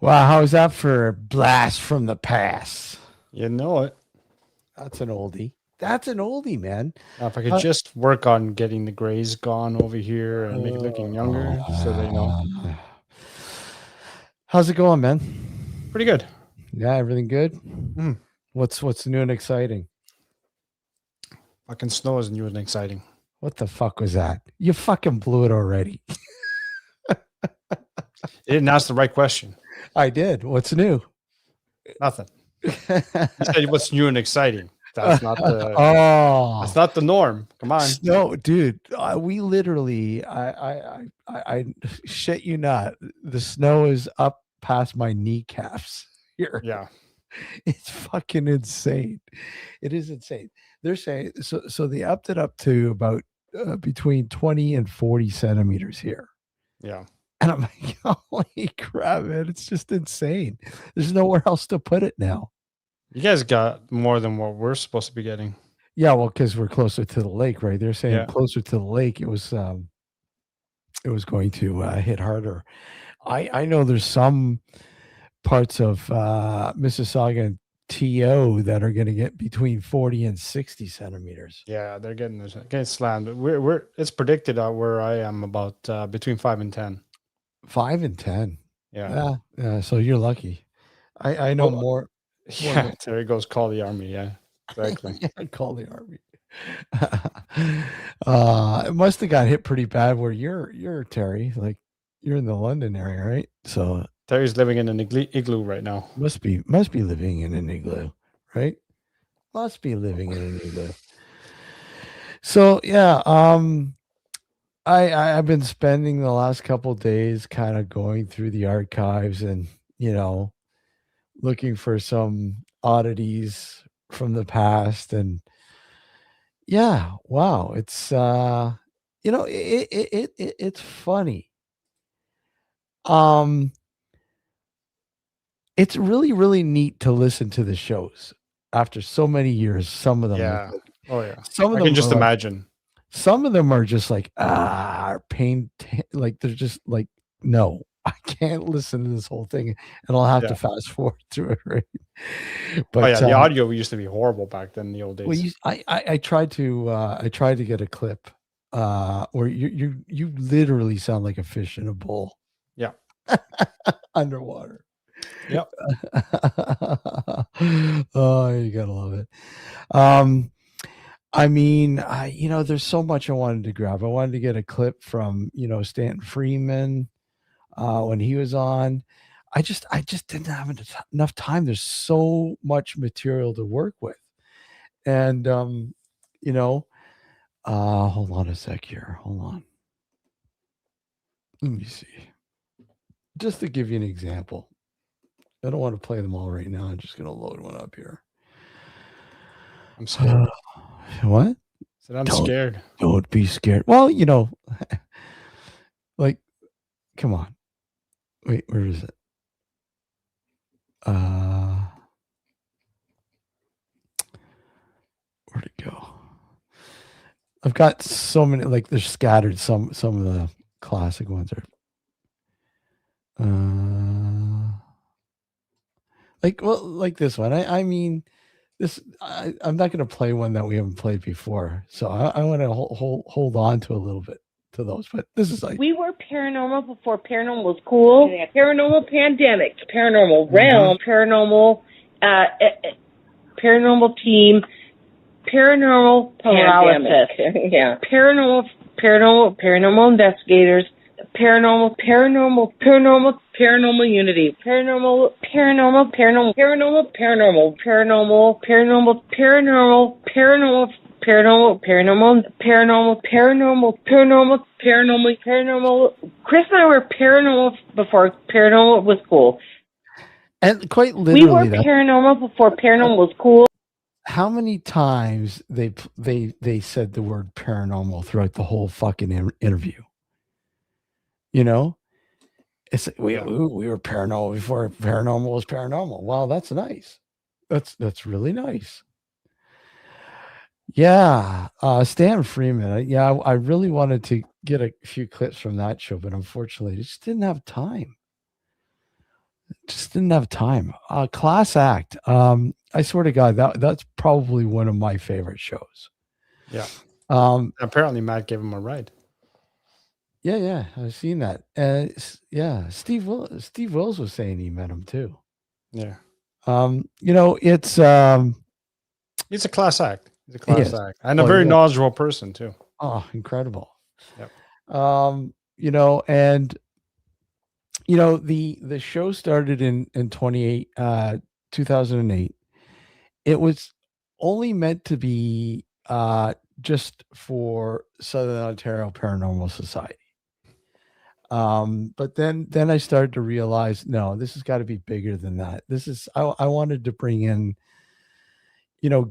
Wow, how's that for a blast from the past? You know it. That's an oldie. That's an oldie, man. Now, if I could just work on getting the grays gone over here and make it looking younger, so they know. How's it going, man? Pretty good. Yeah, everything good? Mm. What's new and exciting? Fucking snow is new and exciting. What the fuck was that? You fucking blew it already. You didn't ask the right question. I did. What's new? Nothing. You said what's new and exciting. That's not the that's not the norm. Come on. No, dude. We literally I shit you not. The snow is up past my kneecaps here. Yeah. It's fucking insane. It is insane. They're saying so they upped it up to about between 20 and 40 centimeters here. Yeah. And I'm like, holy crap, man. It's just insane. There's nowhere else to put it now. You guys got more than what we're supposed to be getting. Yeah, well, because we're closer to the lake, right? They're saying closer to the lake, it was going to hit harder. I know there's some parts of Mississauga and TO that are going to get between 40 and 60 centimeters. Yeah, they're getting slammed. But we're it's predicted where I am about between 5 and 10. 5 and 10. Yeah. So you're lucky. I know more. Yeah, there he goes. Call the army. Yeah, exactly. Yeah, call the army. It must have got hit pretty bad where you're Terry. Like you're in the London area, right? So Terry's living in an igloo right now. Must be living in an igloo, right? Must be living in an igloo. So yeah, I've been spending the last couple of days kind of going through the archives and looking for some oddities from the past. And yeah, wow, it's it's funny. It's really, really neat to listen to the shows after so many years. Some of them, yeah, oh yeah, some of I them can just imagine. Some of them are just like pain, like they're just like, no, I can't listen to this whole thing, and I'll have to fast forward through it. Right? But the audio used to be horrible back then in the old days. Well, I tried to get a clip where you literally sound like a fish in a bowl. Yeah, underwater. Yep. Oh, you gotta love it. I mean, there's so much I wanted to grab. I wanted to get a clip from, Stanton Freeman when he was on. I just didn't have enough time. There's so much material to work with. And, hold on a sec here. Hold on. Let me see. Just to give you an example. I don't want to play them all right now. I'm just going to load one up here. I'm scared. What? I'm scared. Don't be scared. Well, like, come on. Wait, where is it? Where'd it go? I've got so many, like they're scattered. Some of the classic ones are. Like this one. I mean, this. I'm not going to play one that we haven't played before, so I want to hold on to a little bit to those. But this is like we were paranormal before paranormal was cool. Paranormal pandemic, paranormal realm, paranormal, paranormal team, paranormal paralysis, yeah, paranormal investigators. Paranormal unity, paranormal paranormal. Chris and I were paranormal before paranormal was cool. And quite literally, we were paranormal before paranormal was cool. How many times they said the word paranormal throughout the whole fucking interview? It's we were paranormal before paranormal was paranormal. Wow, that's nice. That's really nice. Yeah, Stan Freeman. I really wanted to get a few clips from that show, but unfortunately, I just didn't have time. Just didn't have time. Class act. I swear to God, that's probably one of my favorite shows. Yeah. Um, Apparently, Matt gave him a ride. yeah, I've seen that. Yeah, Steve Wills was saying he met him too. Yeah. It's He's a class act. He's a He class is. act. And a Well, very yeah. knowledgeable person, too. Oh, incredible. Yep. And the show started in 2008. It was only meant to be just for Southern Ontario Paranormal Society. But then I started to realize, no, this has got to be bigger than that. I wanted to bring in,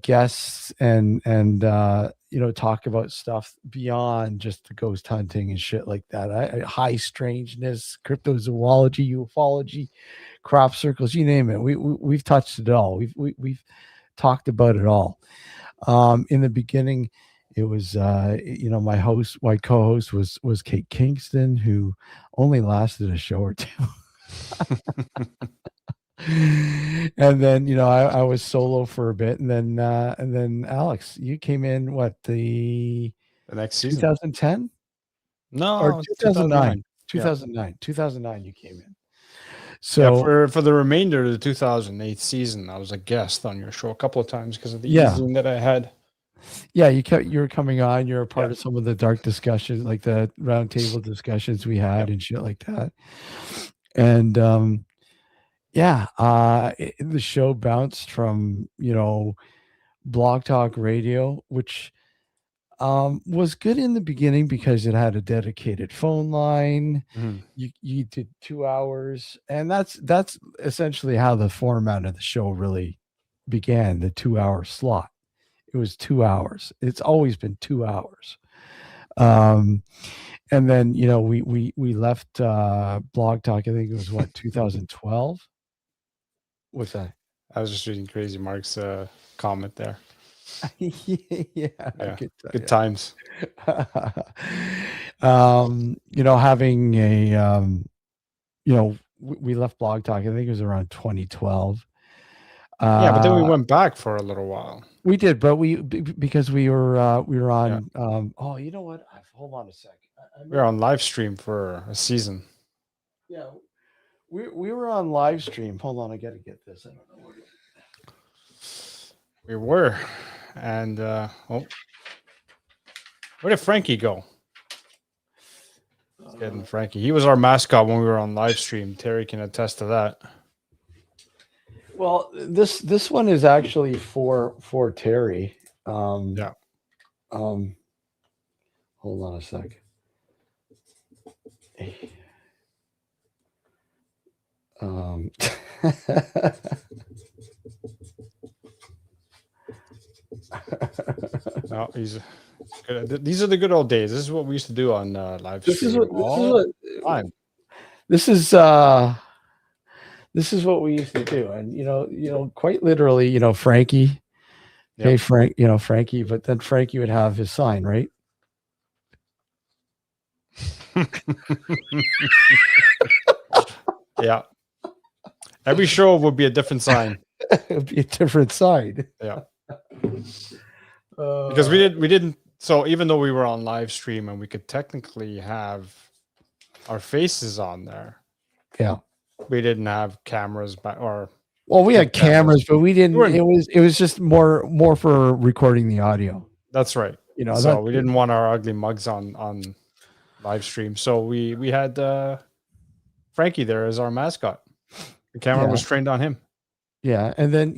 guests and talk about stuff beyond just the ghost hunting and shit like that. High strangeness, cryptozoology, ufology, crop circles, you name it. We've touched it all. We've talked about it all. In the beginning, it was my co-host was Kate Kingston, who only lasted a show or two. And then I was solo for a bit, and then Alex, you came in The next season. 2010 No, or 2009. 2009. 2009 you came in. Yeah, So for the remainder of the 2008 season, I was a guest on your show a couple of times because of the Yeah. easing that I had. yeah, you were coming on. You're a part Yeah. of some of the dark discussions, like the roundtable discussions we had and shit like that. And the show bounced from Blog Talk Radio, which was good in the beginning because it had a dedicated phone line. Mhm. You did 2 hours, and that's essentially how the format of the show really began, the 2-hour slot. It was 2 hours. It's always been 2 hours. And then we left Blog Talk. I think it was 2012. What's that? I was just reading Crazy Mark's comment there. Yeah, Good times. Having a we left Blog Talk. I think it was around 2012. Yeah, but then we went back for a little while. We did, but because we were on. You know what? Hold on a sec. We were on live stream for a season. Yeah, we were on live stream. Hold on, I got to get this. I don't know where. We were, and where did Frankie go? Getting Frankie. He was our mascot when we were on live stream. Terry can attest to that. Well, this one is actually for Terry. Yeah. Hold on a sec. No, he's good. These are the good old days. This is what we used to do on live This stream. This is what we used to do, and quite literally, Frankie. Yep. Hey, Frank, Frankie, but then Frankie would have his sign, right? Yeah. Every show would be a different sign. It'd be a different sign. Yeah. Because we didn't. So even though we were on live stream and we could technically have our faces on there, yeah, we didn't have cameras well, we had cameras, but we didn't. It was just more for recording the audio. That's right. So we didn't want our ugly mugs on live stream. So we had Frankie there as our mascot. The camera was trained on him. Yeah, and then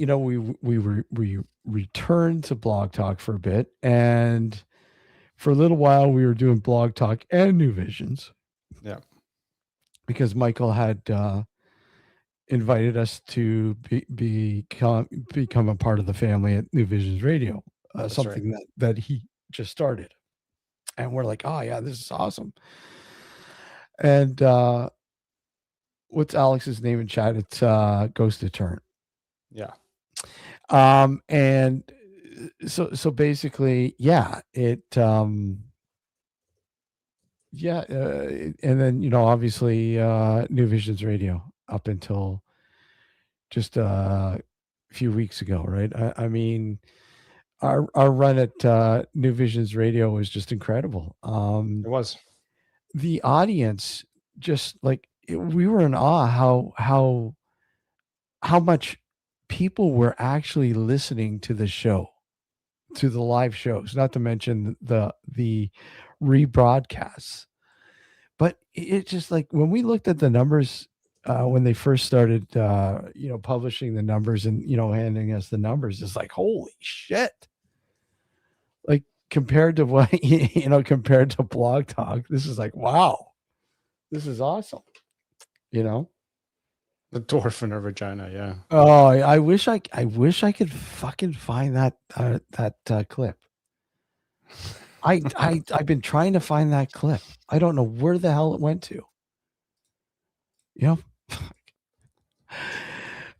we returned to Blog Talk for a bit, and for a little while we were doing Blog Talk and New Visions. Yeah, because Michael had invited us to become a part of the family at New Visions Radio, something that he just started, and we're like, oh yeah, this is awesome. And what's Alex's name in chat? It's Ghost Deterrent. Yeah. And so basically, yeah, it and then obviously New Visions Radio up until just a few weeks ago, right? I mean, our run at New Visions Radio was just incredible. It was. The audience just like we were in awe how much people were actually listening to the show, to the live shows, not to mention the rebroadcasts. But it just like when we looked at the numbers when they first started publishing the numbers and handing us the numbers, it's like holy shit. Like compared to what compared to Blog Talk, this is like wow. This is awesome. The dwarf in her vagina, yeah. Oh, I wish I could fucking find that clip. I've been trying to find that clip. I don't know where the hell it went to.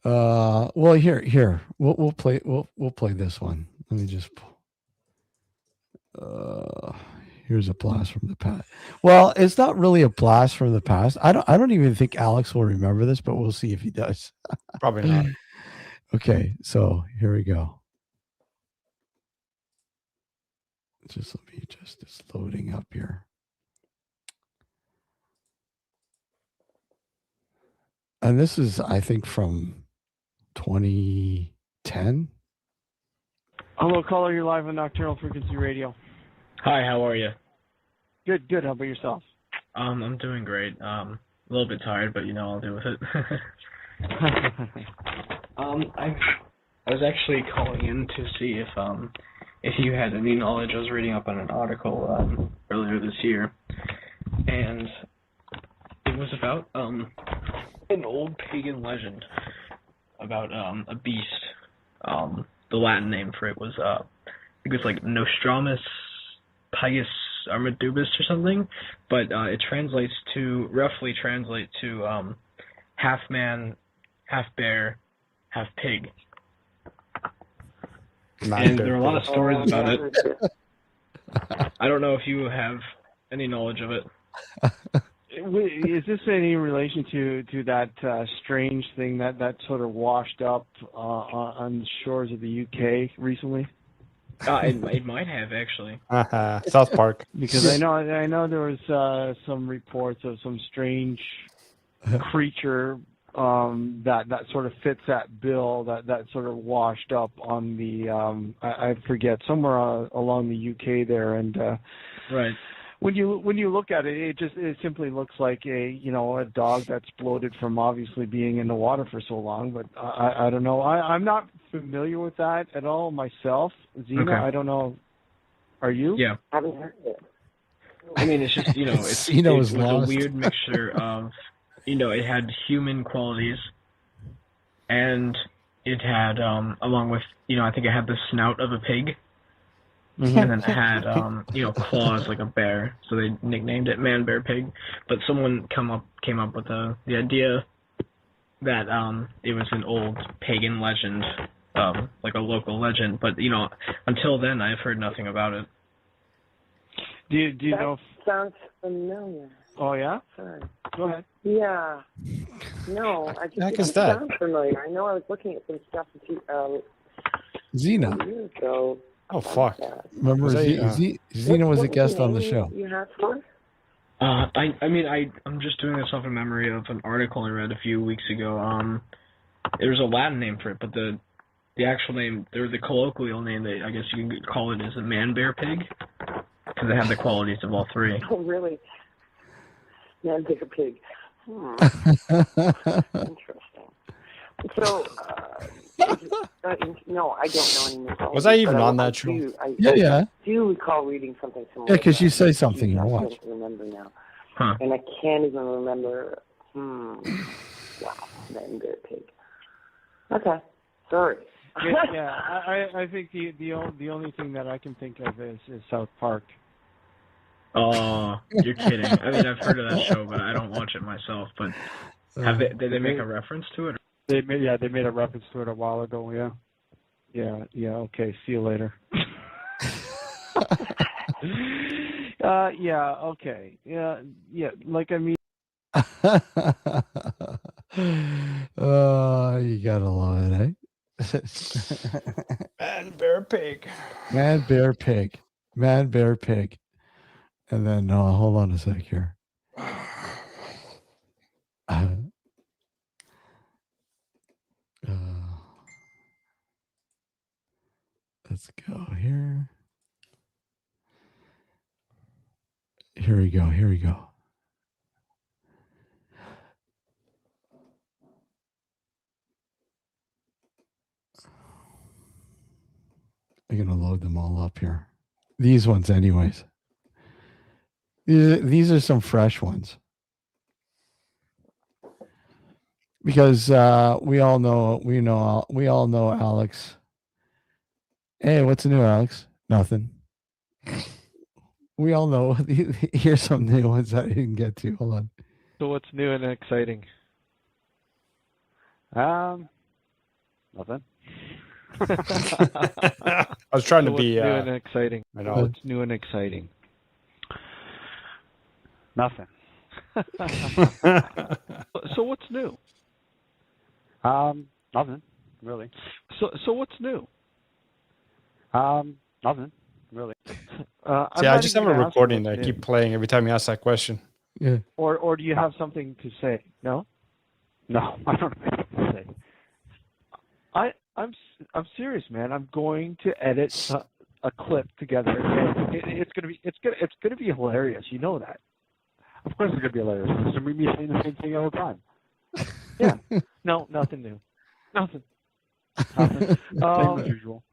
Well, here we'll play this one. Let me just here's a blast from the past. Well, it's not really a blast from the past. I don't even think Alex will remember this, but we'll see if he does. Probably not. Okay, so here we go. Just let me it's loading up here. And this is, I think, from 2010. Hello, caller. You're live on Nocturnal Frequency Radio. Hi, how are you? Good. How about yourself? I'm doing great. A little bit tired, but I'll deal with it. I was actually calling in to see if you had any knowledge. I was reading up on an article earlier this year, and it was about an old pagan legend about a beast. The Latin name for it was I think it was like Nostramus Pius Armadubus or something, but it roughly translates to half man, half bear, half pig. And there are a lot of stories about it. I don't know if you have any knowledge of it. Is this any relation to that strange thing that sort of washed up on the shores of the UK recently? It might have actually. South Park. Because I know there was some reports of some strange creature that sort of fits that bill that sort of washed up on the I forget, somewhere along the UK there, and right. When you look at it, it simply looks like a dog that's bloated from obviously being in the water for so long. But I don't know. I'm not familiar with that at all myself. Zena, okay. I don't know. Are you? Yeah. I haven't heard it. I mean, it's just it was a weird mixture of it had human qualities, and it had along with I think it had the snout of a pig. Mm-hmm. And then it had, claws like a bear, so they nicknamed it Man Bear Pig. But someone came up with the idea that it was an old pagan legend, like a local legend. But until then, I've heard nothing about it. Do you know? Sounds familiar. Oh yeah. Sorry. Go ahead. Yeah. No, I just didn't sound familiar. I know I was looking at some stuff Zena. a year ago. Oh fuck! Remember, Zena was a guest on the show. You have for? I'm just doing this off of memory of an article I read a few weeks ago. There's a Latin name for it, but the actual name, or the colloquial name that I guess you can call it, is a Man Bear Pig, because they have the qualities of all three. Oh really? Man Bear Pig. Interesting. So. No, I don't know any mythology. Was I even on that show? Yeah. I do recall reading something similar. Yeah, because you say something you watch. I can't remember now. Huh. And I can't even remember. Wow, Man Bear Pig. Okay, sorry. Yeah. I think the only thing that I can think of is South Park. Oh, you're kidding. I mean, I've heard of that show, but I don't watch it myself. But did they make a reference to it? They made a reference to it a while ago. Yeah. Okay. See you later. Yeah. Okay. Yeah. Like I mean. Oh, you gotta love it, eh? Man, bear, pig. Man, bear, pig. Man, bear, pig. And then, hold on a sec here. Let's go here. Here we go. Here we go. I'm going to load them all up here. These ones, anyways. These are some fresh ones. Because we all know Alex. Hey, what's new, Alex? Nothing. We all know. Here's some new ones that I didn't get to. Hold on. So what's new and exciting? Nothing. I was trying to be new and exciting. I know. What's new and exciting? Nothing. So what's new? Nothing, really. So what's new? Nothing, really. See, I just have a recording that I keep playing every time you ask that question. Yeah. Or do you have something to say? No? No, I don't have anything to say. I'm serious, man. I'm going to edit a clip together, and it's gonna be hilarious. You know that. Of course it's going to be hilarious. It's going to be me saying the same thing all the time. Yeah. No, nothing new. Nothing. Nothing. Same as usual.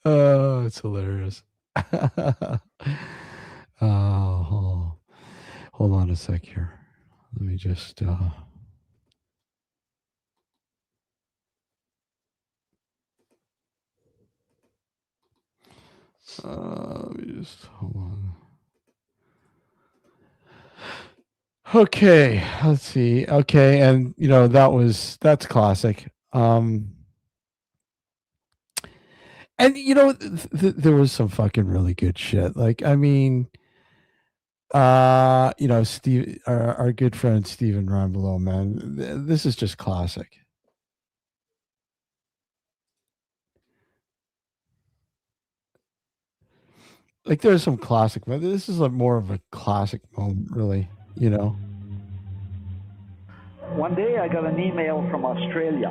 Oh, it's hilarious. Hold on a sec here. Let me just hold on. Okay, let's see. Okay, and that's classic. And there was some fucking really good shit. Like, I mean, Steve, our good friend Steven Rambelow, man, this is just classic. Like, there's some classic, but this is more of a classic moment, really. One day I got an email from Australia,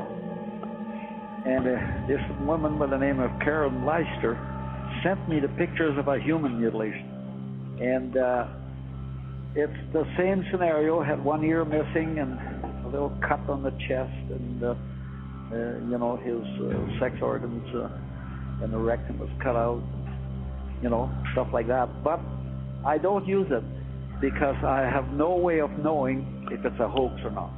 and this woman by the name of Karen Leister sent me the pictures of a human mutilation. And it's the same scenario, had one ear missing and a little cut on the chest, and his sex organs and the rectum was cut out, stuff like that. But I don't use it because I have no way of knowing if it's a hoax or not.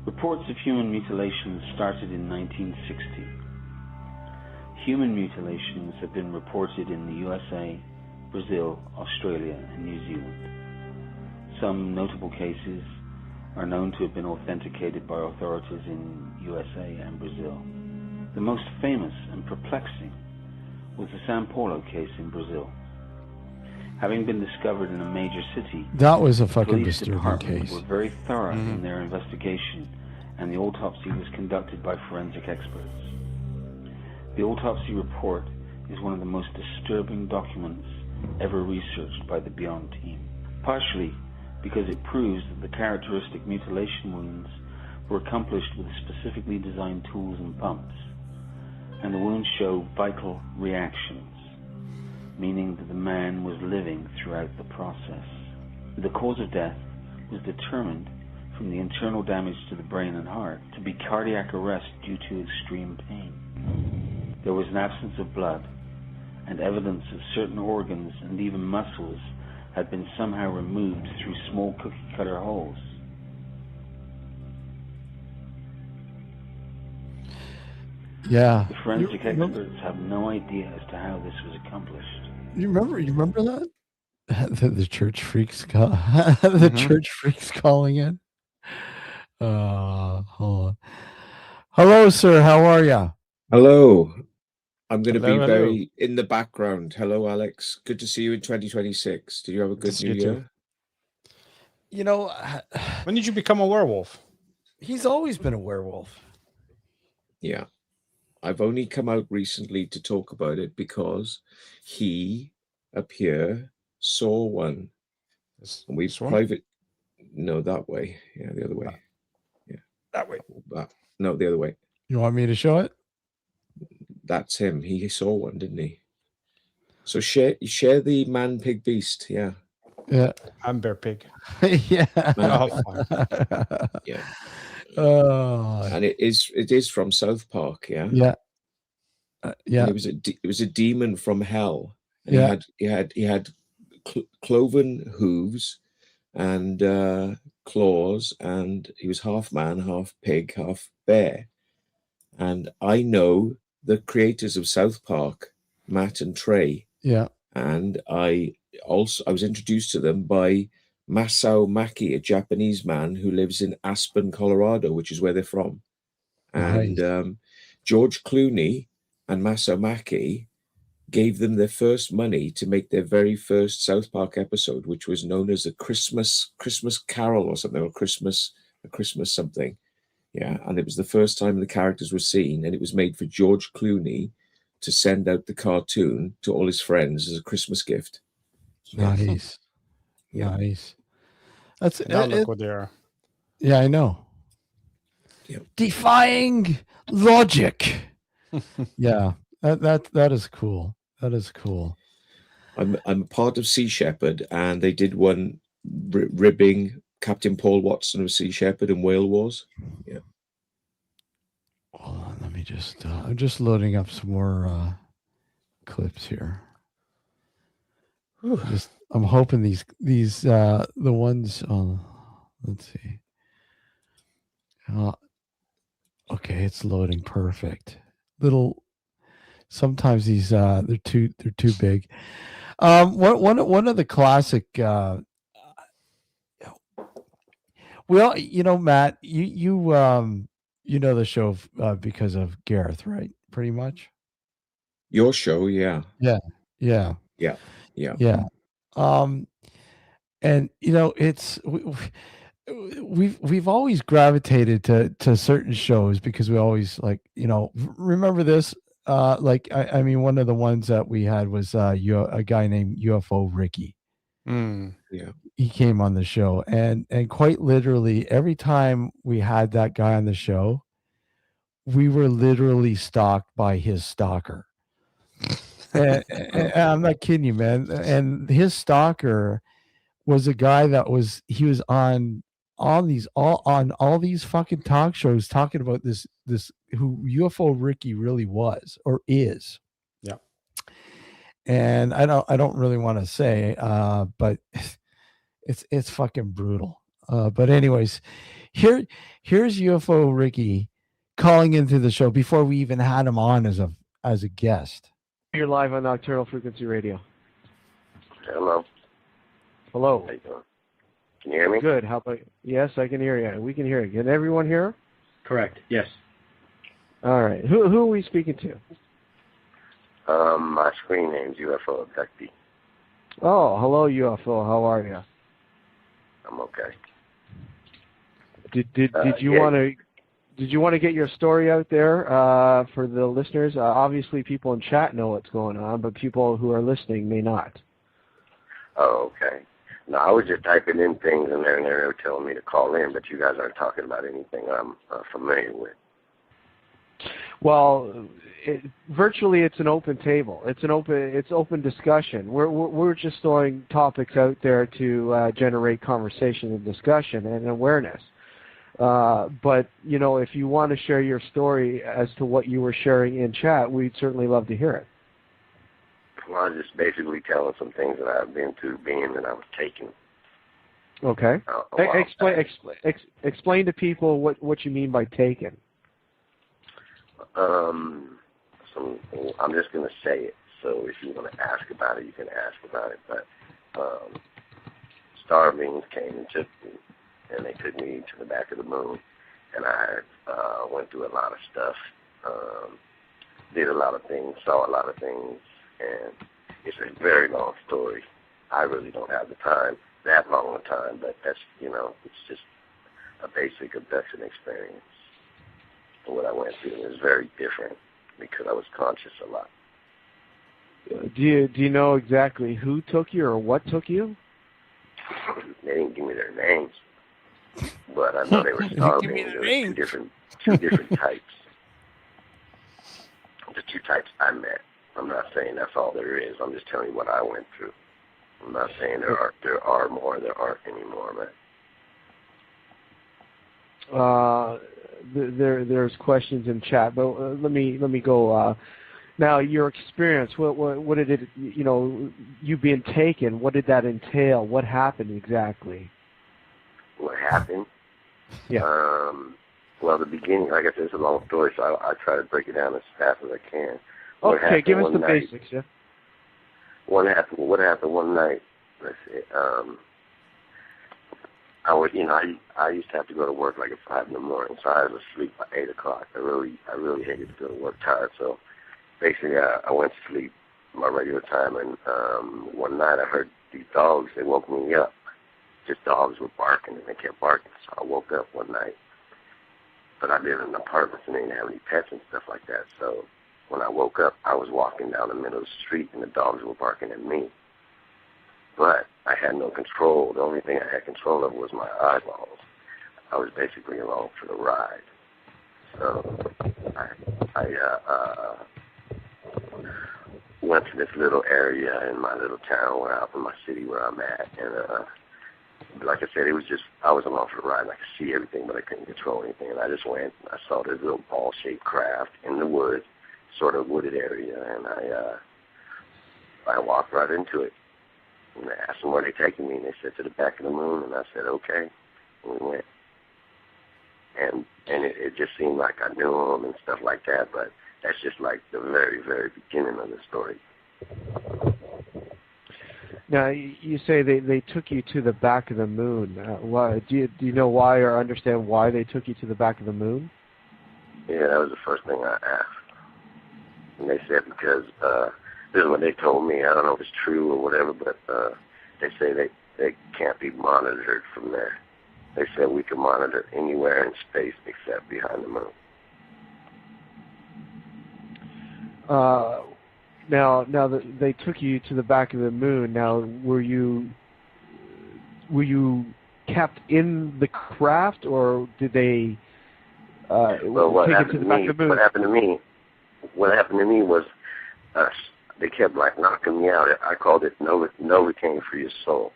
Reports of human mutilations started in 1960. Human mutilations have been reported in the USA, Brazil, Australia, and New Zealand. Some notable cases are known to have been authenticated by authorities in USA and Brazil. The most famous and perplexing was the São Paulo case in Brazil. Having been discovered in a major city, that was a fucking police disturbing department case. were very thorough in their investigation, and the autopsy was conducted by forensic experts. The autopsy report is one of the most disturbing documents ever researched by the Beyond team, partially because it proves that the characteristic mutilation wounds were accomplished with specifically designed tools and pumps, and the wounds show vital reactions, meaning that the man was living throughout the process. The cause of death was determined from the internal damage to the brain and heart to be cardiac arrest due to extreme pain. There was an absence of blood, and evidence that certain organs and even muscles had been somehow removed through small cookie-cutter holes. Yeah. The forensic experts have no idea as to how this was accomplished. You remember that? The church freaks the church freaks calling in. Hold on. Hello, sir. How are you? Hello. I'm going to be Hello. very in the background. Hello, Alex. Good to see you in 2026. Did you have a good New Year? When did you become a werewolf? He's always been a werewolf. Yeah. I've only come out recently to talk about it because he up here saw one. And we private. No, that way. Yeah, the other way. Yeah. That way. No, the other way. You want me to show it? That's him. He saw one, didn't he? So share the man, pig, beast. Yeah. Yeah. I'm bear pig. Yeah. Oh, fine. Yeah. Oh. And it is from South Park. Yeah. Yeah. Yeah. And it was a demon from hell. And Yeah. he had cloven hooves and claws, and he was half man, half pig, half bear. And I know the creators of South Park, Matt and Trey. Yeah. And I was introduced to them by Masao Maki, a Japanese man who lives in Aspen, Colorado, which is where they're from. Nice. And George Clooney and Masao Maki gave them their first money to make their very first South Park episode, which was known as a Christmas Carol or something, or a Christmas something. Yeah, and it was the first time the characters were seen, and it was made for George Clooney to send out the cartoon to all his friends as a Christmas gift. Nice. Yeah. Nice. That's now look what they are. Yeah, I know. Yeah. Defying logic. Yeah. That is cool. That is cool. I'm part of Sea Shepherd, and they did one ribbing Captain Paul Watson of Sea Shepherd and Whale Wars. Yeah. Hold on, let me just I'm just loading up some more clips here. I'm hoping these the ones let's see. Okay, it's loading perfect. Sometimes these they're too big. One of the classic well, Matt, you know the show because of Gareth, right? Pretty much. Your show, yeah. Yeah. Yeah. Yeah. Yeah. Yeah. And it's we've always gravitated to certain shows because we always remember this. I mean, one of the ones that we had was a guy named UFO Ricky. Yeah. He came on the show, and quite literally every time we had that guy on the show, we were literally stalked by his stalker. and I'm not kidding you, man. And his stalker was a guy that was on all these fucking talk shows talking about this who UFO Ricky really was or is. Yeah. And I don't really want to say, but it's fucking brutal. But anyways, here's UFO Ricky calling into the show before we even had him on as a guest. You're live on Nocturnal Frequency Radio. Hello. Hello. How you doing? Can you hear me? Good. How about? Yes, I can hear you. We can hear you. Can everyone hear? Correct. Yes. All right. Who are we speaking to? My screen name's UFO Abductee. Oh, hello, UFO. How are you? I'm okay. Did you want to get your story out there for the listeners? Obviously, people in chat know what's going on, but people who are listening may not. Oh, okay. No, I was just typing in things in there, and they were telling me to call in, but you guys aren't talking about anything I'm familiar with. Well, virtually, it's an open table. It's open discussion. We're just throwing topics out there to generate conversation and discussion and awareness. But if you want to share your story as to what you were sharing in chat, we'd certainly love to hear it. Well, I was just basically telling some things that I've been through, being that I was taken. Okay. Explain to people what you mean by taken. I'm just going to say it. So if you want to ask about it, you can ask about it. But star beings came and took me, and they took me to the back of the moon, and I went through a lot of stuff, did a lot of things, saw a lot of things, and it's a very long story. I really don't have that long a time, but that's, it's just a basic abduction experience. And what I went through was very different because I was conscious a lot. Do you know exactly who took you or what took you? They didn't give me their names, but I know they were starving. There were two different types. The two types I met. I'm not saying that's all there is. I'm just telling you what I went through. I'm not saying there are more. There aren't any more, but there's questions in chat, but let me go. Now, your experience. What did it? You being taken. What did that entail? What happened exactly? What happened? Yeah. Well, the beginning, like I said, it's a long story, so I try to break it down as fast as I can. Okay, give us the basics, yeah. What happened one night? Let's see. I used to have to go to work like at 5 in the morning, so I was asleep by 8 o'clock. I really hated to go to work tired, so basically I went to sleep my regular time, and one night I heard these dogs. They woke me up. Just dogs were barking, and they kept barking, so I woke up one night. But I lived in an apartment, and they didn't have any pets and stuff like that, so when I woke up, I was walking down the middle of the street, and the dogs were barking at me. But I had no control. The only thing I had control of was my eyeballs. I was basically along for the ride. So I went to this little area in my little town, in my city where I'm at, and like I said, I was along for the ride, and I could see everything, but I couldn't control anything. And I just went, I saw this little ball-shaped craft in the woods, sort of wooded area, and I walked right into it. And I asked them where they taking me, and they said to the back of the moon, and I said, okay, and we went. And it just seemed like I knew them and stuff like that, but that's just like the very, very beginning of the story. Now, you say they took you to the back of the moon. Why, do you know why or understand why they took you to the back of the moon? Yeah, that was the first thing I asked. And they said because, this is what they told me. I don't know if it's true or whatever, but they say they can't be monitored from there. They said we can monitor anywhere in space except behind the moon. Now that they took you to the back of the moon. Now, were you kept in the craft, or did they take you to the back of the moon? What happened to me was they kept like knocking me out. I called it Novocaine for your soul.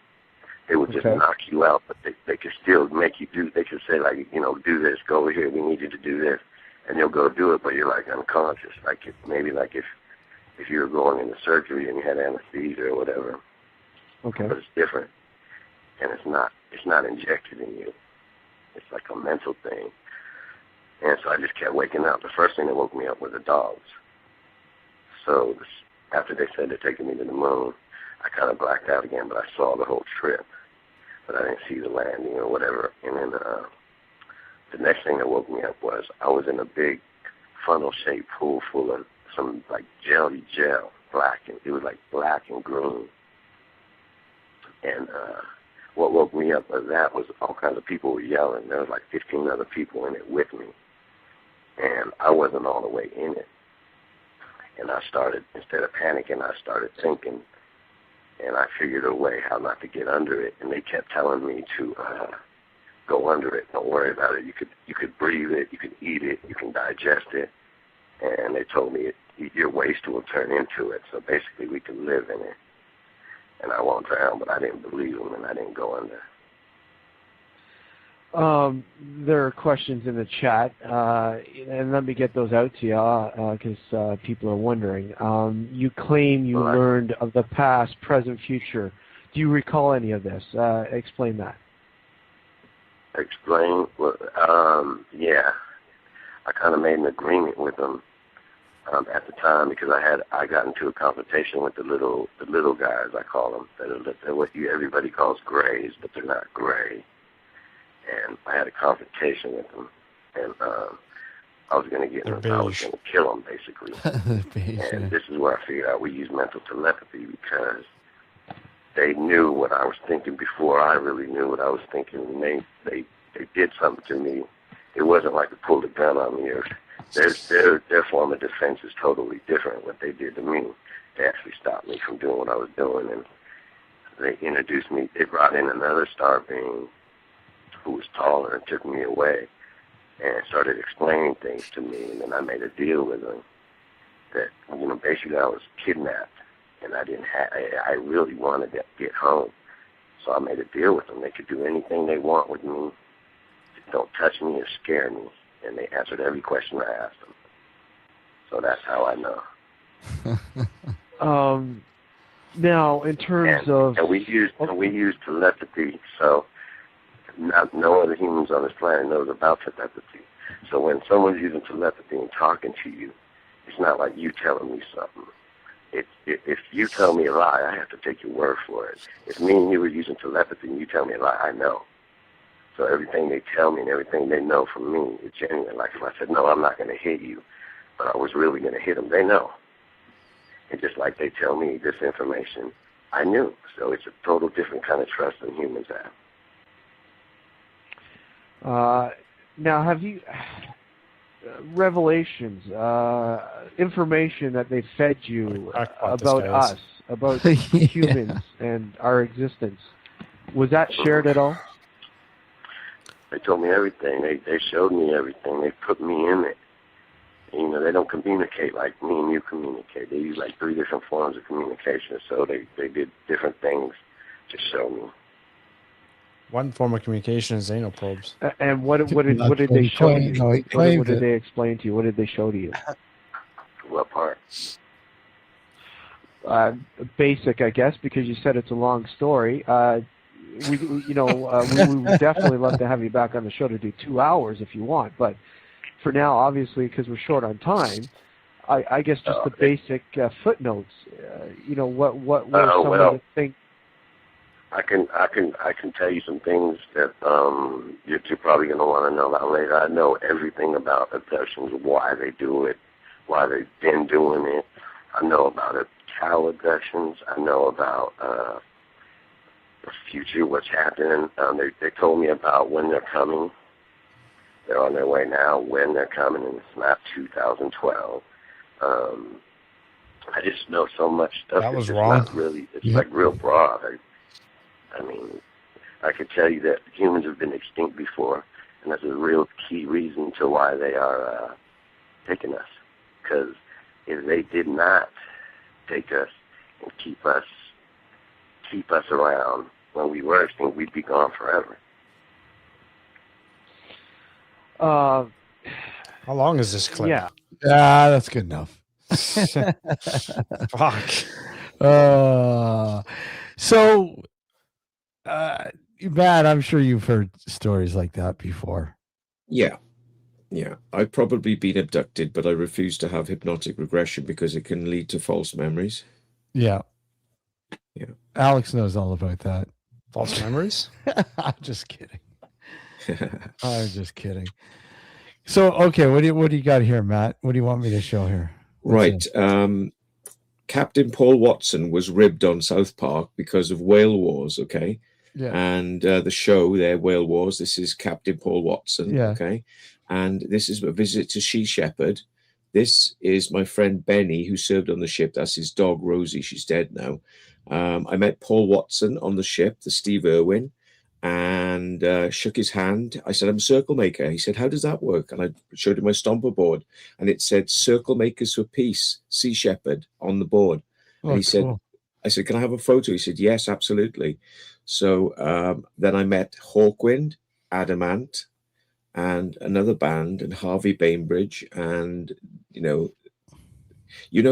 They would just knock you out, but they could still make you do. They could say like, do this, go over here. We need you to do this, and you'll go do it, but you're like unconscious. Like if you were going into surgery and you had anesthesia or whatever. Okay. But it's different, and it's not injected in you. It's like a mental thing. And so I just kept waking up. The first thing that woke me up was the dogs. So after they said they're taking me to the moon, I kind of blacked out again, but I saw the whole trip. But I didn't see the landing or whatever. And then the next thing that woke me up was I was in a big funnel-shaped pool full of some like jelly gel, it was like black and green. And what woke me up was all kinds of people were yelling. There was like 15 other people in it with me. And I wasn't all the way in it. And I started, instead of panicking, I started thinking, and I figured a way how not to get under it. And they kept telling me to go under it. Don't worry about it. You could breathe it. You can eat it. You can digest it. And they told me your waste will turn into it. So basically, we can live in it. And I won't drown, but I didn't believe them, and I didn't go under. There are questions in the chat, and let me get those out to you because people are wondering. You claim you learned of the past, present, future. Do you recall any of this? Explain that. Explain? Well, yeah. I kind of made an agreement with them at the time because I got into a confrontation with the little guys, I call them. They're what everybody calls grays, but they're not gray. And I had a confrontation with them, and I was going to get them. I was going to kill them, basically. And this is where I figured out we use mental telepathy because they knew what I was thinking before I really knew what I was thinking. And they did something to me. It wasn't like they pulled a gun on me. Or their form of defense is totally different. What they did to me, they actually stopped me from doing what I was doing, and they introduced me. They brought in another star being who was taller and took me away and started explaining things to me. And then I made a deal with them that, you know, basically I was kidnapped, and I really wanted to get home. So I made a deal with them. They could do anything they want with me. Don't touch me or scare me. And they answered every question I asked them. So that's how I know. Now, in terms of... And we used telepathy, so no other humans on this planet knows about telepathy. So when someone's using telepathy and talking to you, it's not like you telling me something. If you tell me a lie, I have to take your word for it. If me and you were using telepathy and you tell me a lie, I know. So everything they tell me and everything they know from me is genuine. Like if I said, no, I'm not going to hit you, but I was really going to hit them, they know. And just like they tell me this information, I knew. So it's a total different kind of trust than humans have. Now, have you... revelations, information that they fed you about us, about humans and our existence, was that shared at all? They told me everything. They showed me everything. They put me in it. You know, they don't communicate like me and you communicate. They use like 3 different forms of communication. So they did different things to show me. One form of communication is anal probes. And what did they show you? What did they explain to you? What did they show to you? What part? Basic, I guess, because you said it's a long story. We would definitely love to have you back on the show to do 2 hours if you want. But for now, obviously, because we're short on time, I guess just the basic footnotes. What were some of the things? I can tell you some things that you're probably going to want to know about later. I know everything about abductions, why they do it, why they've been doing it. I know about cow abductions. I know about the future, what's happening. They told me about when they're coming. They're on their way now, when they're coming, and it's not 2012. I just know so much stuff. That was it's wrong. Not really, it's like real broad. I mean, I could tell you that humans have been extinct before, and that's a real key reason to why they are taking us. Because if they did not take us and keep us around when we were extinct, we'd be gone forever. How long is this clip? Yeah, that's good enough. Fuck. So, Matt, I'm sure you've heard stories like that before. Yeah. I've probably been abducted, but I refuse to have hypnotic regression because it can lead to false memories. Yeah. Alex knows all about that. False memories? I'm just kidding. I'm just kidding. So, okay, what do you got here, Matt? What do you want me to show here? Right. Captain Paul Watson was ribbed on South Park because of whale wars, okay? Yeah. And the show there, Whale Wars, this is Captain Paul Watson, Yeah. okay? And this is a visit to Sea Shepherd. This is my friend Benny, who served on the ship. That's his dog, Rosie. She's dead now. I met Paul Watson on the ship, the Steve Irwin, and shook his hand. I said, I'm a circle maker. He said, how does that work? And I showed him my stomper board, and it said, Circle Makers for Peace, Sea Shepherd, on the board. Oh, And he said, cool. I said, can I have a photo? He said, yes, absolutely. So then I met Hawkwind, Adamant, and another band, and Harvey Bainbridge, and you know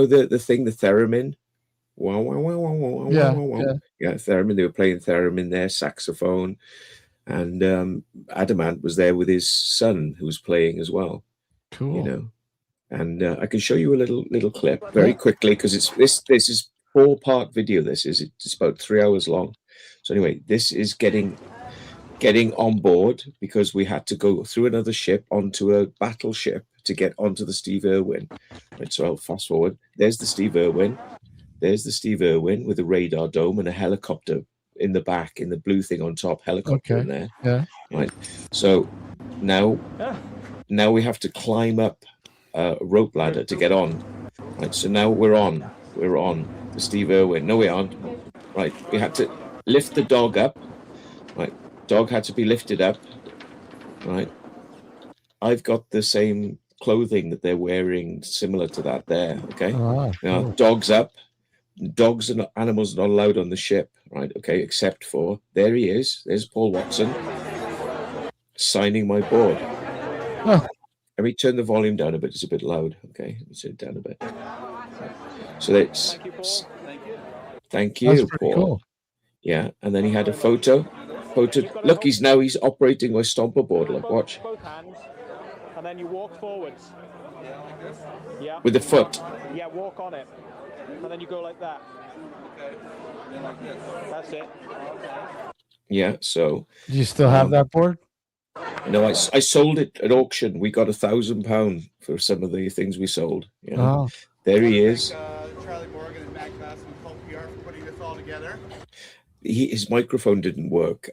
the thing, the theremin. Wow, wow, wow, wow, wow, Yeah, wow, wow. Yeah, theremin. They were playing theremin there, saxophone, and Adamant was there with his son, who was playing as well. Cool. And I can show you a little clip very quickly because this is 4-part video. It's about 3 hours long. So anyway, this is getting on board because we had to go through another ship onto a battleship to get onto the Steve Irwin. Right, so I'll fast forward. There's the Steve Irwin. There's the Steve Irwin with a radar dome and a helicopter in the back, in the blue thing on top, helicopter in there. Yeah. Right. So now we have to climb up a rope ladder to get on. Right. So now we're on the Steve Irwin. No, we aren't. Right. We had to lift the dog up. Right. Dog had to be lifted up. Right. I've got the same clothing that they're wearing, similar to that there. Okay. Now, cool. dog's up. Dogs and animals are not allowed on the ship. Right. Okay. Except for, there he is. There's Paul Watson signing my board. Oh. Let me turn the volume down a bit. It's a bit loud. Okay. Let me turn it down a bit. So that's. Thank you, That's pretty Paul. cool. Yeah. And then he had a photo. Look, he's operating my stomper board. Look, watch. Both hands, and then you walk forwards. Yeah. With the foot. Yeah, walk on it, and then you go like that. That's it. Yeah. So. Do you still have that board? No, I sold it at auction. We got £1,000 for some of the things we sold. You know? Oh. There he is. Charlie Morgan and Matt Class and Paul PR for putting this all together. His microphone didn't work,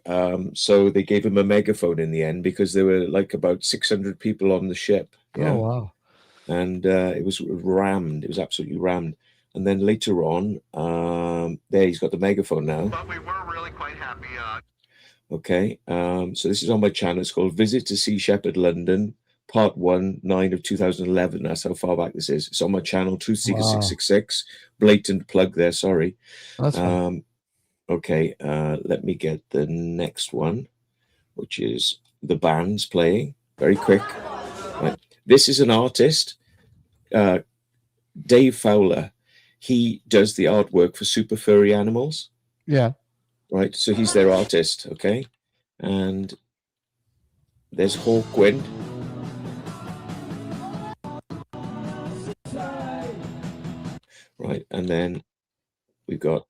so they gave him a megaphone in the end because there were like about 600 people on the ship. Oh, wow. And it was rammed. It was absolutely rammed. And then later on, there he's got the megaphone now. But we were really quite happy. Okay, so this is on my channel. It's called Visit to Sea Shepherd London, Part 1, 9 of 2011. That's how far back this is. It's on my channel, Truth Seeker 666. Blatant plug there, sorry. That's fine. Okay, let me get the next one, which is the band's playing. Very quick. Right. This is an artist, Dave Fowler. He does the artwork for Super Furry Animals. Yeah. Right, so he's their artist, okay? And there's Hawkwind. Right, and then we've got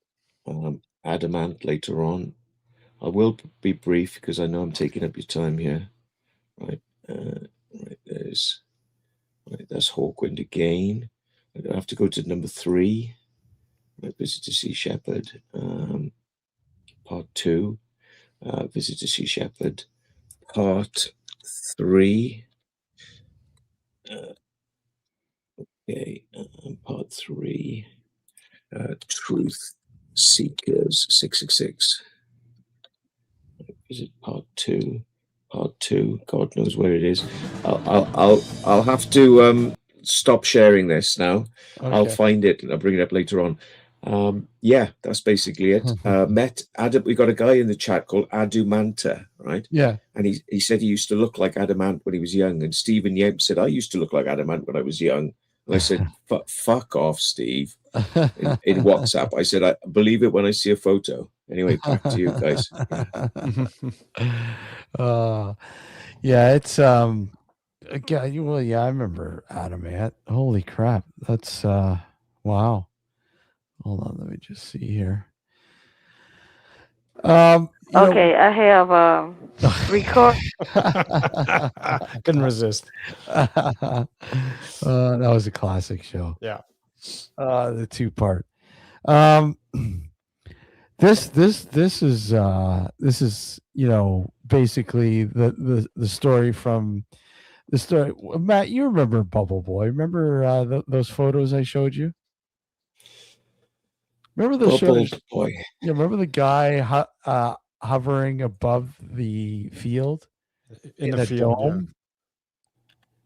Adamant later on. I will be brief because I know I'm taking up your time here. Right, that's Hawkwind again. I have to go to number 3. Right, Visit to Sea Shepherd. Part 2, Visit to Sea Shepherd. Part 3. Okay, Part 3. Truth Seekers 666. Is it Part 2? Part 2. God knows where it is. I'll have to stop sharing this now. Okay. I'll find it and I'll bring it up later on. Yeah, that's basically it. Met Adam. We got a guy in the chat called Adumanta, right? Yeah. And he said he used to look like Adamant when he was young. And Stephen Yemp said, I used to look like Adamant when I was young. And I said, fuck off, Steve. In WhatsApp, I said, I believe it when I see a photo. Anyway, back to you guys. Yeah, it's yeah, well, yeah, I remember Adamant. Holy crap, that's wow. Hold on, let me just see here. Okay, I have record. Couldn't resist. That was a classic show. Yeah. The 2-part. This is basically the story from the story. Matt, you remember Bubble Boy? Remember those photos I showed you? Remember the Bubble show? Boy. Yeah, remember the guy hovering above the field in a field, dome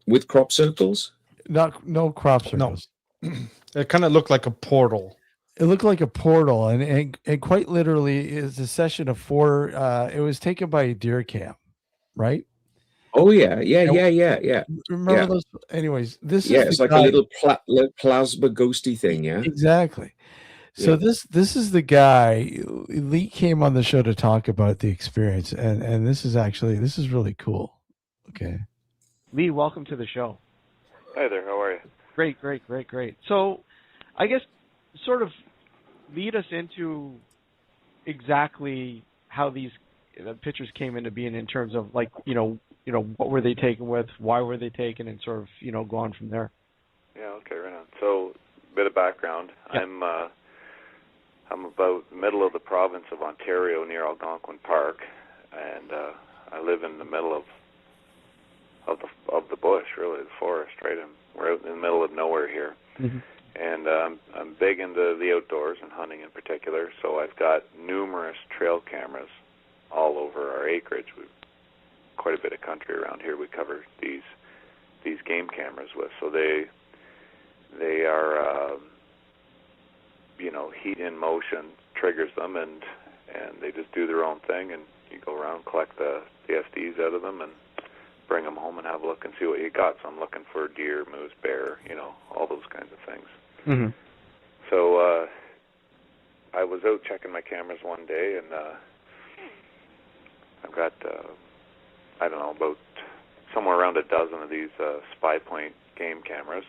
with crop circles? No crop circles. No. It kind of looked like a portal. It looked like a portal, and quite literally is a session of 4. It was taken by a deer cam, right? Oh yeah. Remember those? Anyways, this is it's like a little plasma ghosty thing, yeah. Exactly. So this is the guy. Lee came on the show to talk about the experience, and this is really cool. Okay. Lee, welcome to the show. Hi there. How are you? Great. So, I guess sort of lead us into exactly how these pictures came into being in terms of like what were they taken with, why were they taken, and sort of go on from there. Yeah. Okay. Right on. So, a bit of background. Yeah. I'm about middle of the province of Ontario near Algonquin Park, and I live in the middle of the bush, really, the forest, right? We're out in the middle of nowhere here. Mm-hmm. And I'm big into the outdoors and hunting in particular, so I've got numerous trail cameras all over our acreage. We've quite a bit of country around here we cover these game cameras with. So they are heat in motion triggers them, and they just do their own thing, and you go around, collect the SDs out of them, and bring them home and have a look and see what you got. So I'm looking for deer, moose, bear, all those kinds of things. Mm-hmm. So I was out checking my cameras one day, and I've got, about somewhere around a dozen of these Spy Point game cameras,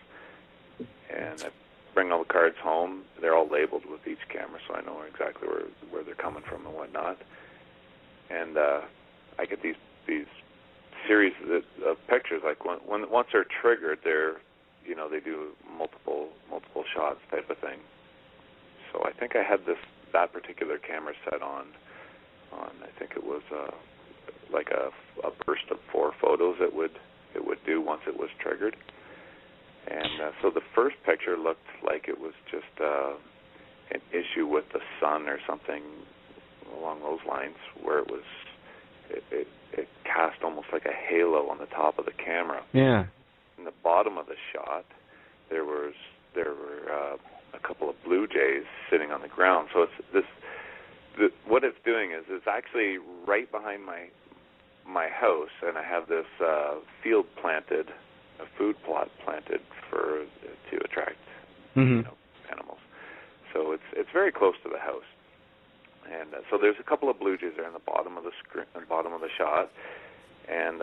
and I bring all the cards home. They're all labeled with each camera, so I know exactly where they're coming from and whatnot. And I get these series of pictures. Like once they're triggered, they do multiple shots type of thing. So I think I had that particular camera set on I think it was like a burst of 4 photos it would do once it was triggered. And so the first picture looked like it was just an issue with the sun or something along those lines, where it cast almost like a halo on the top of the camera. Yeah. In the bottom of the shot, there were a couple of blue jays sitting on the ground. So what it's doing is it's actually right behind my house, and I have this field planted, a food plot planted to attract animals. So it's very close to the house, and so there's a couple of blue jays there in the bottom of the screen, bottom of the shot, and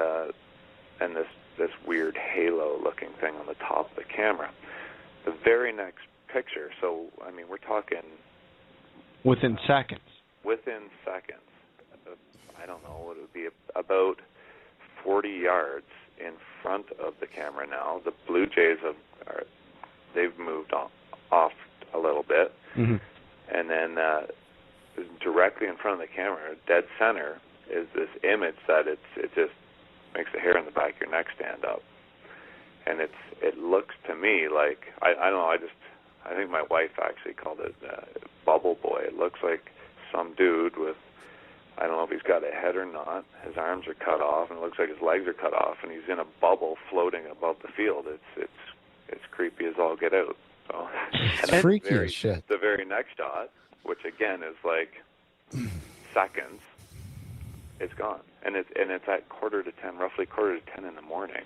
this weird halo-looking thing on the top of the camera. The very next picture, so I mean we're talking within seconds. Within seconds, I don't know, it would be about 40 yards in front of the camera now. The blue jays they've moved off a little bit, mm-hmm. and then directly in front of the camera, dead center, is this image that it just makes the hair on the back of your neck stand up, and it looks to me like I don't know. I think my wife actually called it Bubble Boy. It looks like some dude with, I don't know if he's got a head or not. His arms are cut off, and it looks like his legs are cut off, and he's in a bubble floating above the field. It's creepy as all get out. So, it's freaky as shit. The very next shot, which again is like seconds, it's gone, and it's at roughly quarter to 10 in the morning.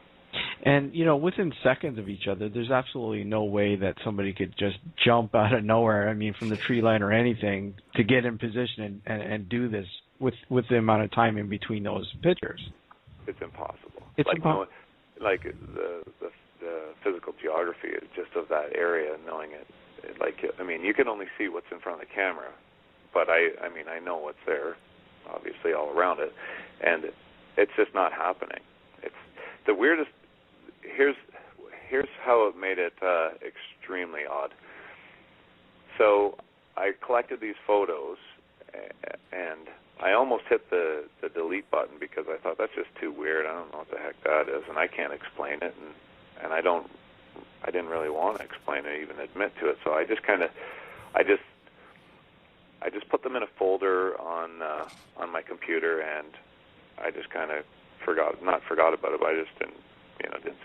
And within seconds of each other, there's absolutely no way that somebody could just jump out of nowhere. I mean, from the tree line or anything, to get in position and do this with the amount of time in between those pictures. It's impossible. It's impossible. Like the physical geography is just of that area, knowing it. I mean, you can only see what's in front of the camera, but I know what's there, obviously all around it, and it's just not happening. It's the weirdest. Here's how it made it extremely odd. So I collected these photos, and I almost hit the delete button because I thought that's just too weird. I don't know what the heck that is, and I can't explain it, and I didn't really want to explain it, even admit to it. So I just put them in a folder on my computer, and I just kind of not forgot about it, but I just didn't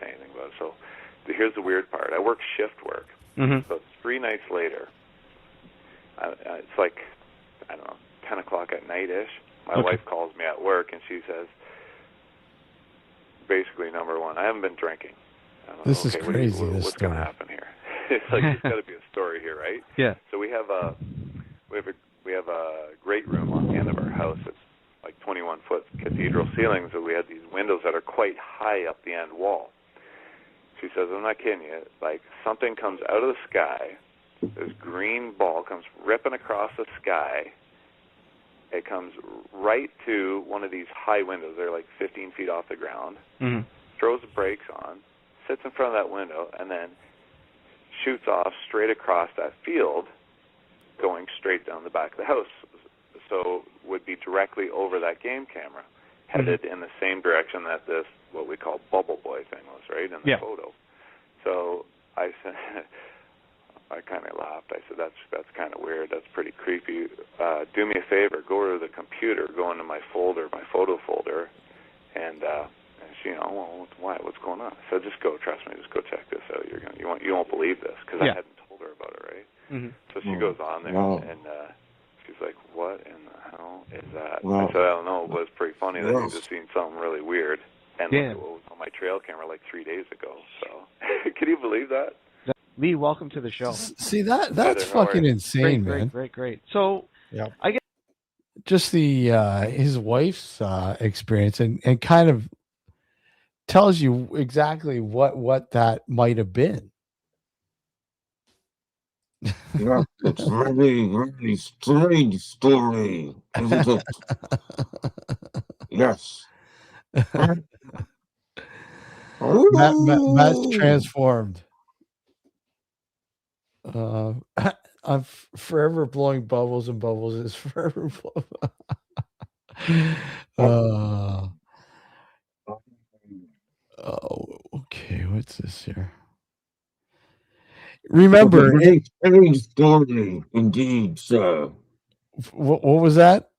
say anything about it. So here's the weird part. I work shift work. Mm-hmm. So 3 nights later, it's like, I don't know, 10 o'clock at night-ish. My wife calls me at work, and she says, basically, number one, I haven't been drinking. This is crazy. What's going to happen here? It's like there's got to be a story here, right? Yeah. So we have a great room on the end of our house. It's like 21-foot cathedral ceilings, and we had these windows that are quite high up the end wall. She says, I'm not kidding you, like something comes out of the sky, this green ball comes ripping across the sky, it comes right to one of these high windows, they're like 15 feet off the ground, mm-hmm. throws the brakes on, sits in front of that window, and then shoots off straight across that field going straight down the back of the house. So would be directly over that game camera, headed in the same direction that this, what we call bubble boy thing was, right, in the photo. So I said, I kind of laughed. I said, that's kind of weird. That's pretty creepy. Do me a favor, go to the computer, go into my folder, my photo folder, and she, well, why? What's going on? I said, just go. Trust me. Just go check this out. You won't believe this, because I hadn't told her about it, right? So she goes on there, and she's like, what in the hell is that? I said, I don't know. It was pretty funny that you just seen something really weird. And look at what was on my trail camera like 3 days ago. So, can you believe that? Lee, welcome to the show. See, that's fucking insane, man. Great. So, I guess just the his wife's experience and kind of tells you exactly what that might have been. Yeah, it's really, really strange story, isn't it? Yes. Matt's transformed. I'm forever blowing bubbles, and bubbles is forever blowing. Okay. What's this here? Remember, very strange story indeed, sir. What was that?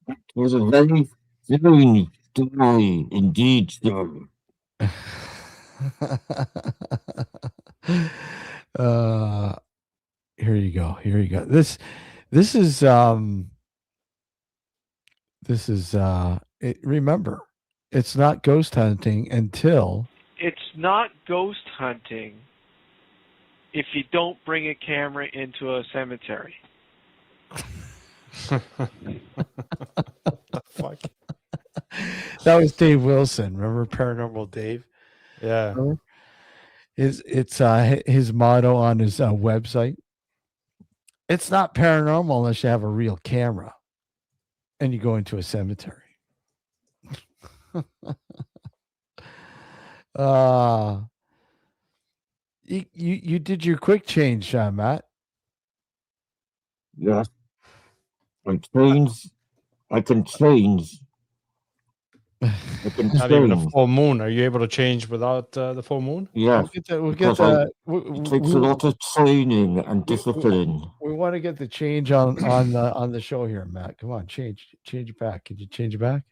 It was a very strange story indeed, sir. Here you go. This is remember, it's not ghost hunting until it's not ghost hunting if you don't bring a camera into a cemetery. What the fuck? That was Dave Wilson. Remember Paranormal Dave? Yeah. Remember? It's his motto on his website. It's not paranormal unless you have a real camera and you go into a cemetery. You did your quick change, Matt. Yeah. I can change. Not even a full moon. Are you able to change without the full moon? Yeah. We'll get that. It takes a lot of training and discipline. We want to get the change on the show here, Matt. Come on, change it back. Could you change it back?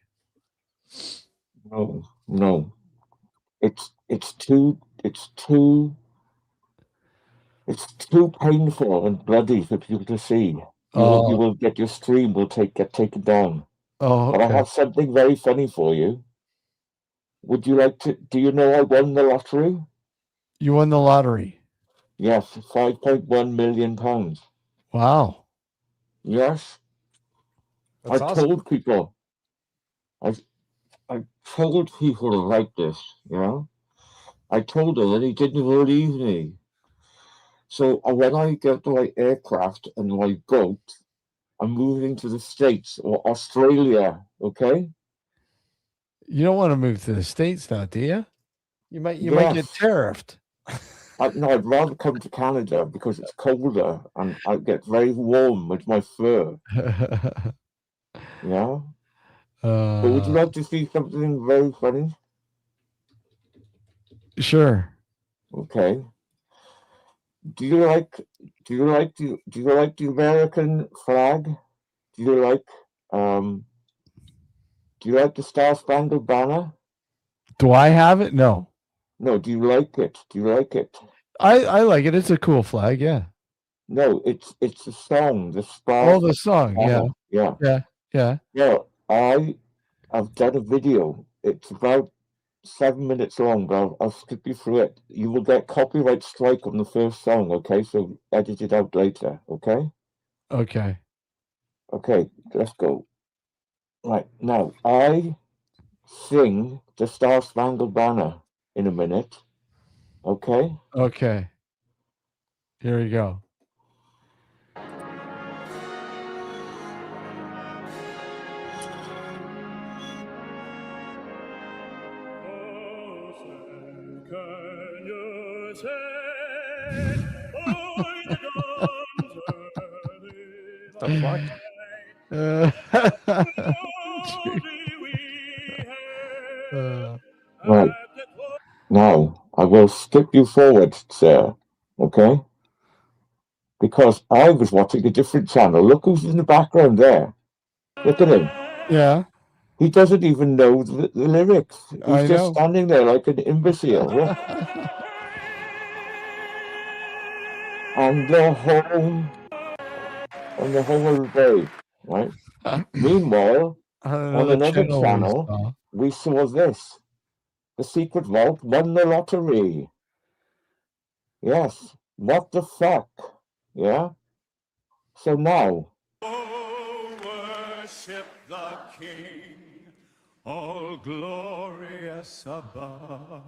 No. It's too painful and bloody for people to see. You will get, your stream will get taken down. Oh, okay. But I have something very funny for you. Would you like to? Do you know I won the lottery? You won the lottery? Yes, £5.1 million. Wow. Yes. That's I awesome. told people. I told people like this. I told her, and he didn't believe me. So when I get my aircraft and my boat, I'm moving to the States or Australia, okay? You don't want to move to the States now, do you? You might get tariffed. No, I'd rather come to Canada because it's colder and I get very warm with my fur. Yeah? But would you like to see something very funny? Sure. Okay. Do you like the American flag? Do you like the Star Spangled Banner? Do I have it? No. No, do you like it? I like it. It's a cool flag, yeah. No, it's a song. The song, Banner. yeah. Yeah. I've done a video. It's about 7 minutes long, but I'll skip you through it. You will get copyright strike on the first song, okay? So edit it out later, okay? Okay. Okay, let's go. Right, now, I sing the Star Spangled Banner in a minute, okay? Okay. Here we go. The fuck? Right. Now, I will skip you forward, sir. Okay? Because I was watching a different channel. Look who's in the background there. Look at him. Yeah. He doesn't even know the lyrics. He's I just know. standing there like an imbecile. Look. And the whole of the day, right? Meanwhile, on another channel, we saw this. The Secret Vault won the lottery. Yes. What the fuck? Yeah? So now. Worship the King, all glorious above.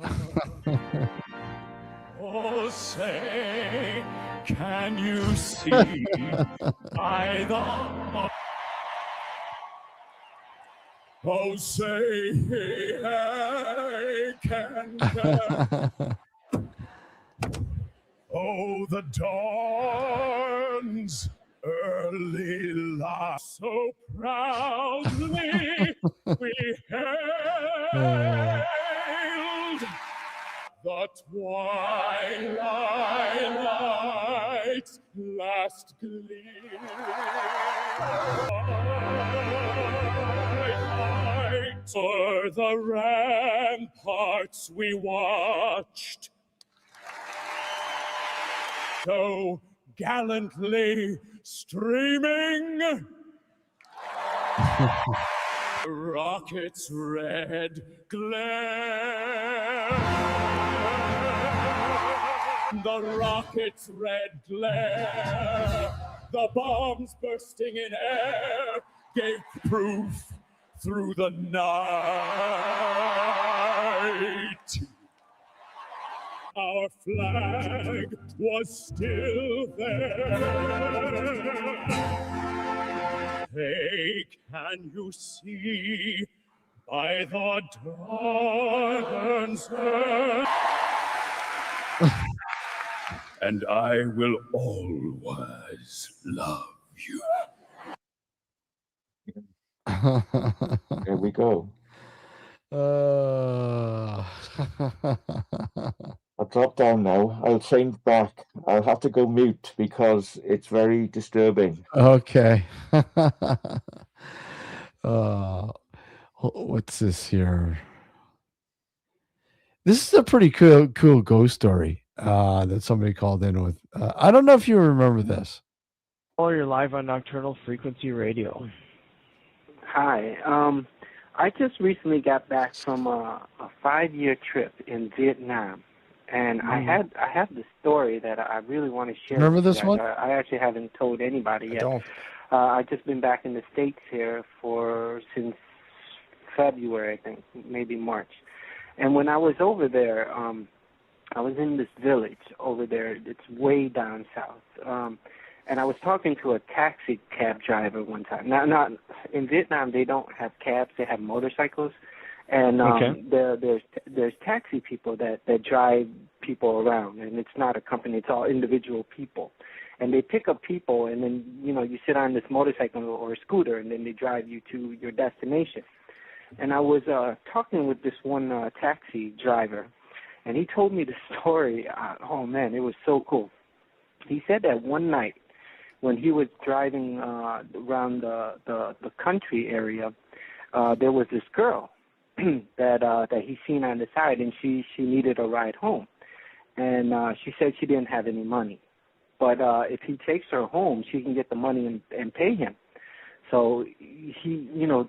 Oh, say, can you see by the... Oh, say, hey, can... Oh, the dawn's early light, so proudly we hailed the twilight's last gleam. O'er the ramparts we watched, so gallantly streaming, rocket's red glare. The rocket's red glare, the bombs bursting in air, gave proof through the night. Our flag was still there. Hey, can you see by the dawn's early? And I will always love you. There we go. I'll drop down now. I'll change back. I'll have to go mute because it's very disturbing. Okay. What's this here? This is a pretty cool ghost story that somebody called in with. I don't know if you remember this. Oh, you're live on Nocturnal Frequency Radio. Hi. I just recently got back from a 5-year trip in Vietnam, and I have this story that I really want to share. Remember with you this guys. one? I actually haven't told anybody yet. I've just been back in the States here since February, I think, maybe March. And when I was over there, I was in this village over there. It's way down south. And I was talking to a taxi cab driver one time. Now, in Vietnam, they don't have cabs; they have motorcycles, and there's taxi people that drive people around, and it's not a company; it's all individual people, and they pick up people, and then you sit on this motorcycle or a scooter, and then they drive you to your destination. And I was talking with this one taxi driver, and he told me the story. Oh man, it was so cool. He said that one night, when he was driving around the country area, there was this girl that he seen on the side, and she needed a ride home. And she said she didn't have any money. But if he takes her home, she can get the money and pay him. So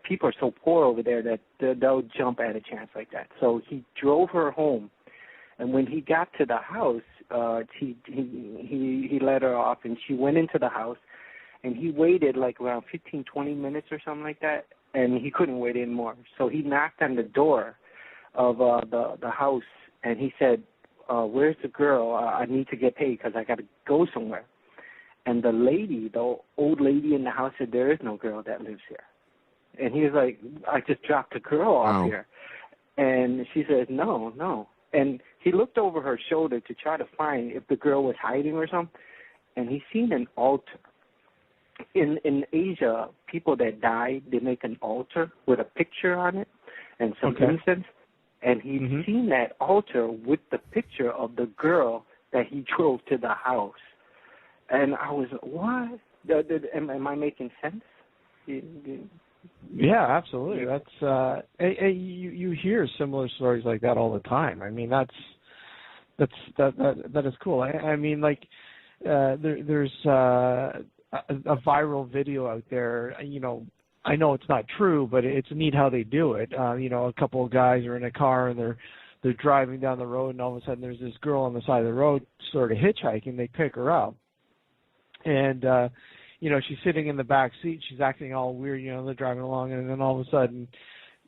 people are so poor over there that they'll jump at a chance like that. So he drove her home. And when he got to the house, he let her off, and she went into the house, and he waited like around 15, 20 minutes or something like that, and he couldn't wait anymore. So he knocked on the door of the house, and he said, where's the girl? I need to get paid because I got to go somewhere. And the lady, the old lady in the house, said, there is no girl that lives here. And he was like, I just dropped a girl off here. And she said, no. And he looked over her shoulder to try to find if the girl was hiding or something, and he seen an altar. in Asia, people that die, they make an altar with a picture on it and some incense. And he'd seen that altar with the picture of the girl that he drove to the house. And I was, what? Am I making sense? Yeah, absolutely. That's you hear similar stories like that all the time. I mean, that is cool. I mean, like there's a viral video out there. I know it's not true, but it's neat how they do it. A couple of guys are in a car and they're driving down the road, and all of a sudden there's this girl on the side of the road sort of hitchhiking. They pick her up, and she's sitting in the back seat. She's acting all weird. They're driving along, and then all of a sudden,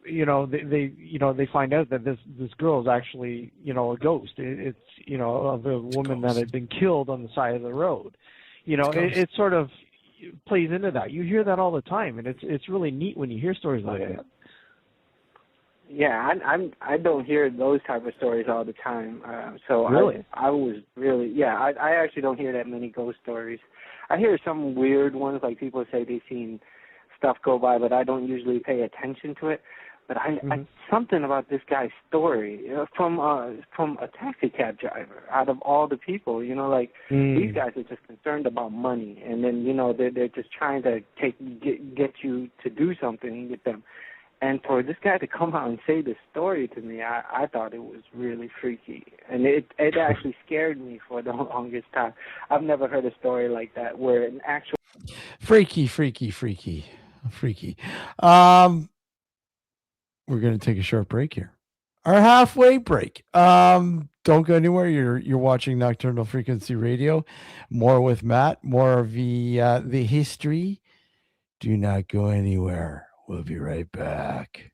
they find out that this girl is actually a ghost. It's of a woman that had been killed on the side of the road. It sort of plays into that. You hear that all the time, and it's really neat when you hear stories like that. Yeah, I don't hear those type of stories all the time. So really? I was really, I actually don't hear that many ghost stories. I hear some weird ones, like people say they've seen stuff go by, but I don't usually pay attention to it. But I something about this guy's story from a taxi cab driver. Out of all the people, these guys are just concerned about money, and then they're just trying to get you to do something with them. And for this guy to come out and say this story to me, I thought it was really freaky, and it actually scared me for the longest time. I've never heard a story like that where an actual freaky. We're going to take a short break here. Our halfway break. Don't go anywhere. You're watching Nocturnal Frequency Radio. More with Matt. More of the history. Do not go anywhere. We'll be right back.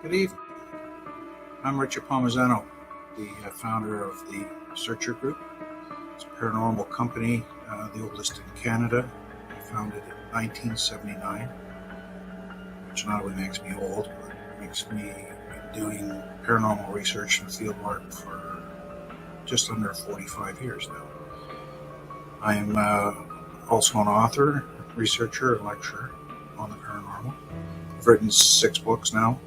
Good evening. I'm Richard Palmisano, the founder of the Searcher Group. It's a paranormal company, the oldest in Canada. I founded it in 1979, which not only makes me old, but makes me doing paranormal research and field work for just under 45 years now. I am also an author, researcher, and lecturer on the paranormal. I've written 6 books now.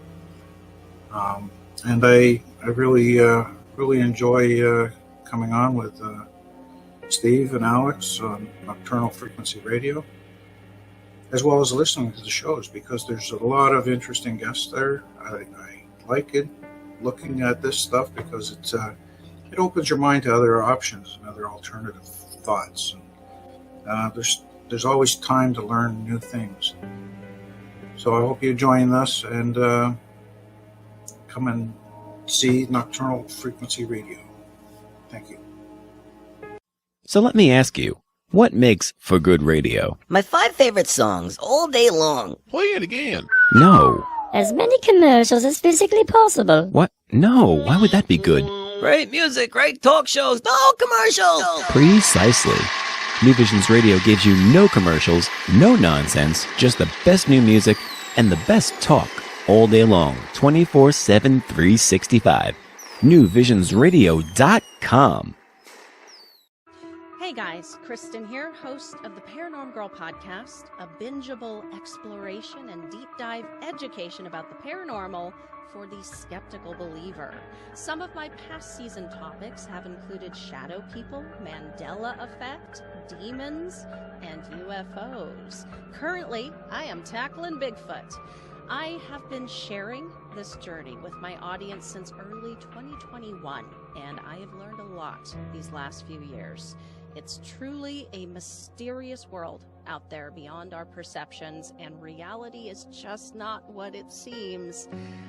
And I really enjoy coming on with Steve and Alex on Nocturnal Frequency Radio, as well as listening to the shows, because there's a lot of interesting guests there. I like it, looking at this stuff, because it opens your mind to other options and other alternative thoughts. And, there's always time to learn new things. So I hope you join us and come and see Nocturnal Frequency Radio. Thank you. So let me ask you, what makes for good radio? My 5 favorite songs all day long. Play it again. No. As many commercials as physically possible. What? No, why would that be good? Great music, great talk shows, no commercials. Precisely. New Visions Radio gives you no commercials, no nonsense, just the best new music and the best talk all day long, 24/7, 365. NewVisionsRadio.com. Hey guys, Kristen here, host of the Paranormal Girl podcast, a bingeable exploration and deep dive education about the paranormal for the skeptical believer. Some of my past season topics have included shadow people, Mandela effect, demons, and UFOs. Currently, I am tackling Bigfoot. I have been sharing this journey with my audience since early 2021, and I have learned a lot these last few years. It's truly a mysterious world out there beyond our perceptions, and reality is just not what it seems.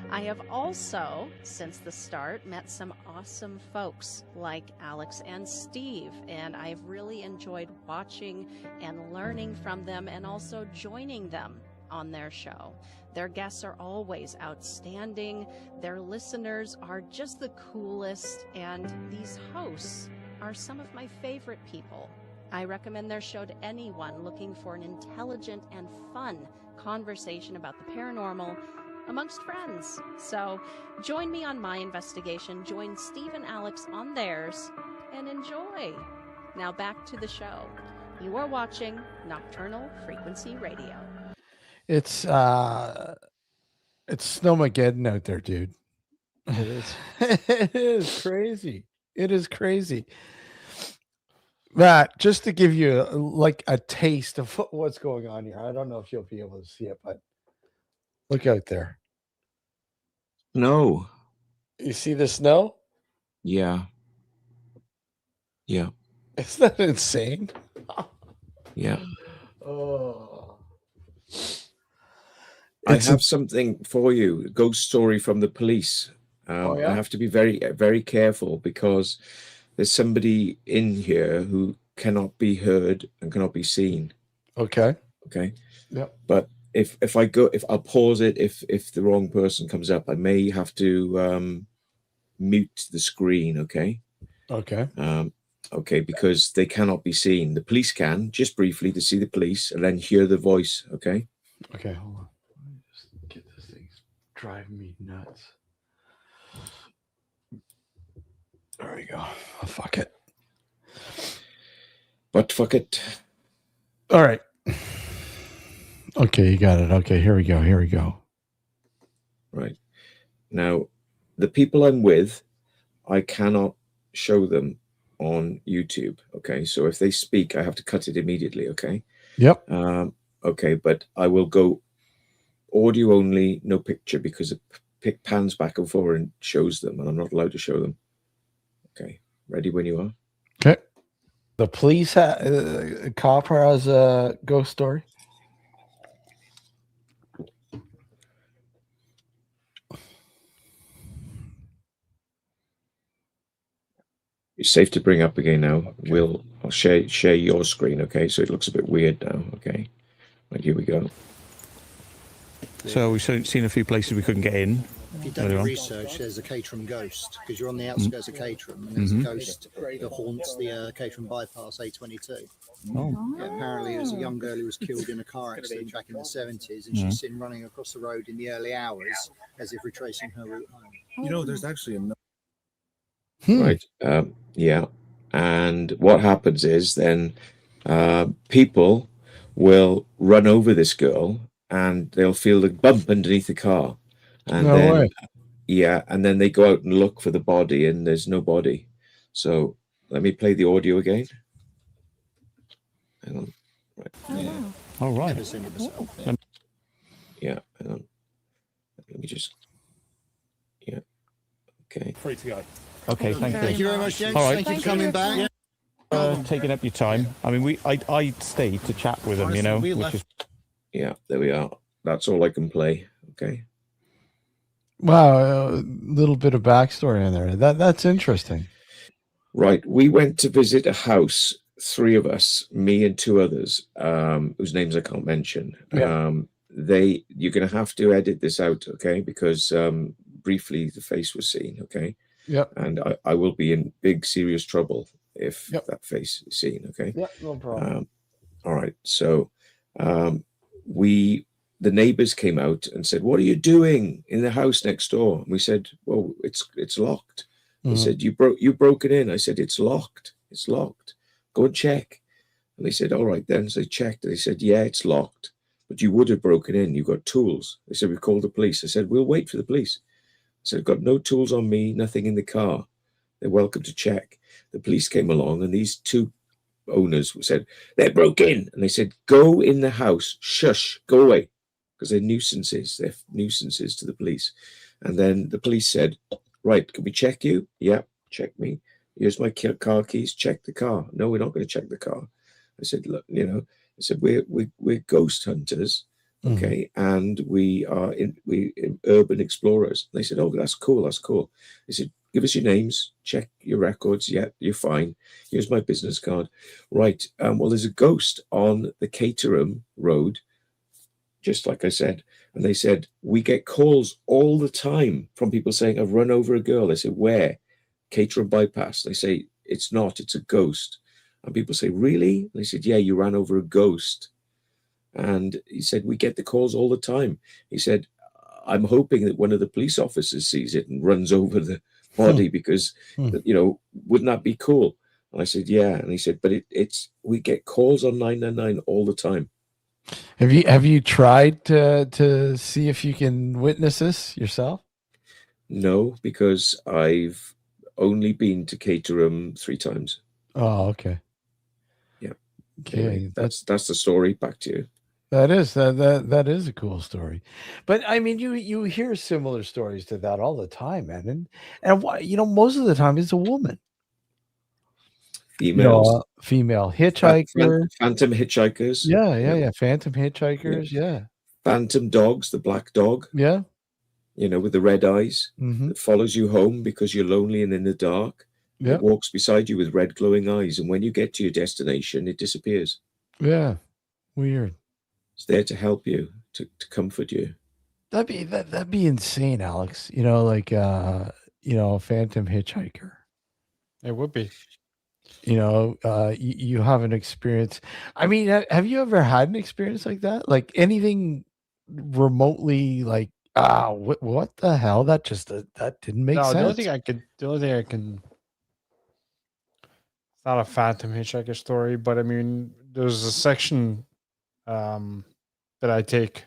I have also, since the start, met some awesome folks like Alex and Steve, and I've really enjoyed watching and learning from them and also joining them on their show. Their guests are always outstanding, their listeners are just the coolest, and these hosts are some of my favorite people. I recommend their show to anyone looking for an intelligent and fun conversation about the paranormal amongst friends. So join me on my investigation, join Steve and Alex on theirs, and enjoy. Now back to the show. You are watching Nocturnal Frequency Radio. It's Snowmageddon out there, dude. It is. It is crazy. It is crazy. Matt, just to give you a taste of what's going on here. I don't know if you'll be able to see it, but look out there. No. You see the snow? Yeah. Yeah. Isn't that insane? Yeah. Oh. I have something for you. A ghost story from the police. Oh, yeah? I have to be very, very careful because there's somebody in here who cannot be heard and cannot be seen. Okay. Okay. Yep. But if I'll pause it, if the wrong person comes up, I may have to mute the screen. Okay. Okay. Okay, because they cannot be seen. The police can, just briefly, to see the police and then hear the voice. Okay. Okay, hold on. Let me just get this thing driving me nuts. There we go. Oh, fuck it. But fuck it. All right. Okay, you got it. Okay, here we go. Here we go. Right. Now, the people I'm with, I cannot show them on YouTube. Okay, so if they speak, I have to cut it immediately. Okay. Yep. Okay, but I will go audio only, no picture, because it pans back and forward and shows them, and I'm not allowed to show them. Okay, ready when you are. Okay. The police cop has a ghost story. It's safe to bring up again now. Okay. I'll share your screen, okay? So it looks a bit weird now, okay? Right, here we go. So we've seen a few places we couldn't get in. If you've done your research, there's a Caterham ghost, because you're on the outskirts of Caterham, and there's a ghost that haunts the Caterham bypass A22. Oh. Yeah, apparently, it was a young girl who was killed in a car accident back in the 70s, and she's seen running across the road in the early hours as if retracing her route home. You know, there's actually a Right. Yeah. And what happens is then people will run over this girl and they'll feel the bump underneath the car. And No then, way. yeah, and then they go out and look for the body and there's no body. So let me play the audio again. Hang on. Right. Yeah. All right. Never seen it myself. Yeah. Hang on. Let me just. Yeah. Okay. Free to go. Okay, thank you. Thank you very much, James. All right. Thank you for coming back. Taking up your time. I mean, I stayed to chat with them, you know. Which is... Yeah, there we are. That's all I can play. Okay. Wow, a little bit of backstory in there. That's interesting. Right. We went to visit a house, 3 of us, me and 2 others, whose names I can't mention. Yeah. You're going to have to edit this out, okay? Because briefly the face was seen, okay? Yep. And I will be in big, serious trouble if that face is seen, okay? Yeah, no problem. All right. So the neighbors came out and said, "What are you doing in the house next door?" And we said, "Well, it's locked." They said, "You broke it in." I said, "It's locked. It's locked. Go and check." And they said, "All right then." So they checked. They said, "Yeah, it's locked, but you would have broken in. You've got tools." They said, "We called the police." I said, "We'll wait for the police." I said, "I've got no tools on me, nothing in the car. They're welcome to check." The police came along and these 2 owners said, "They're broke in." And they said, "Go in the house. Shush, go away." Because they're nuisances. They're nuisances to the police. And then the police said, "Right, can we check you?" "Yeah, check me. Here's my car keys. Check the car." "No, we're not going to check the car." I said, "Look, you know," I said, we're ghost hunters, okay, and we are urban explorers." They said, "Oh, that's cool. That's cool." They said, "Give us your names. Check your records. Yeah, you're fine. Here's my business card." "Right. Well, there's a ghost on the Caterham Road." Just like I said. And they said, "We get calls all the time from people saying, 'I've run over a girl.'" They said, "Where?" "Caterham bypass." They say, "It's not, it's a ghost." And people say, "Really?" They said, "Yeah, you ran over a ghost." And he said, "We get the calls all the time." He said, "I'm hoping that one of the police officers sees it and runs over the body because, you know, wouldn't that be cool?" And I said, "Yeah." And he said, "But we get calls on 999 all the time." Have you tried to see if you can witness this yourself? No, because I've only been to Caterham 3 times. Oh, okay. Yeah. Okay, anyway, that's the story. Back to you. That is a cool story. But I mean, you hear similar stories to that all the time, man. And why, you know, most of the time it's a woman. Females. You know, female hitchhiker. Phantom hitchhikers. Yeah. Phantom hitchhikers. Yeah. Phantom dogs, the black dog. Yeah. You know, with the red eyes Mhm. that follows you home because you're lonely and in the dark. Yeah. It walks beside you with red glowing eyes. And when you get to your destination, it disappears. Yeah. Weird. It's there to help you, to comfort you. That'd be insane, Alex. You know, like you know, a phantom hitchhiker. It would be. You know, you have an experience. I mean, have you ever had an experience like that? Like anything remotely like, what the hell? That didn't make No, sense. the only thing I can. It's not a phantom hitchhiker story, but I mean, there's a section that I take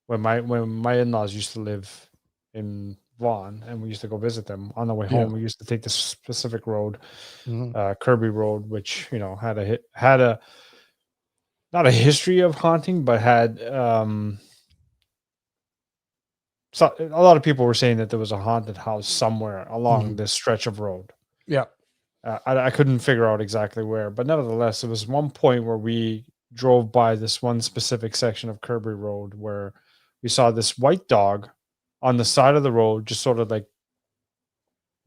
when my in-laws used to live in Vaughan, and we used to go visit them. On the way home, we used to take this specific road, Kirby Road, which, you know, had a not a history of haunting, but had so a lot of people were saying that there was a haunted house somewhere along this stretch of road. Yeah. I couldn't figure out exactly where, but nevertheless, there was one point where we drove by this one specific section of Kirby Road where we saw this white dog on the side of the road, just sort of like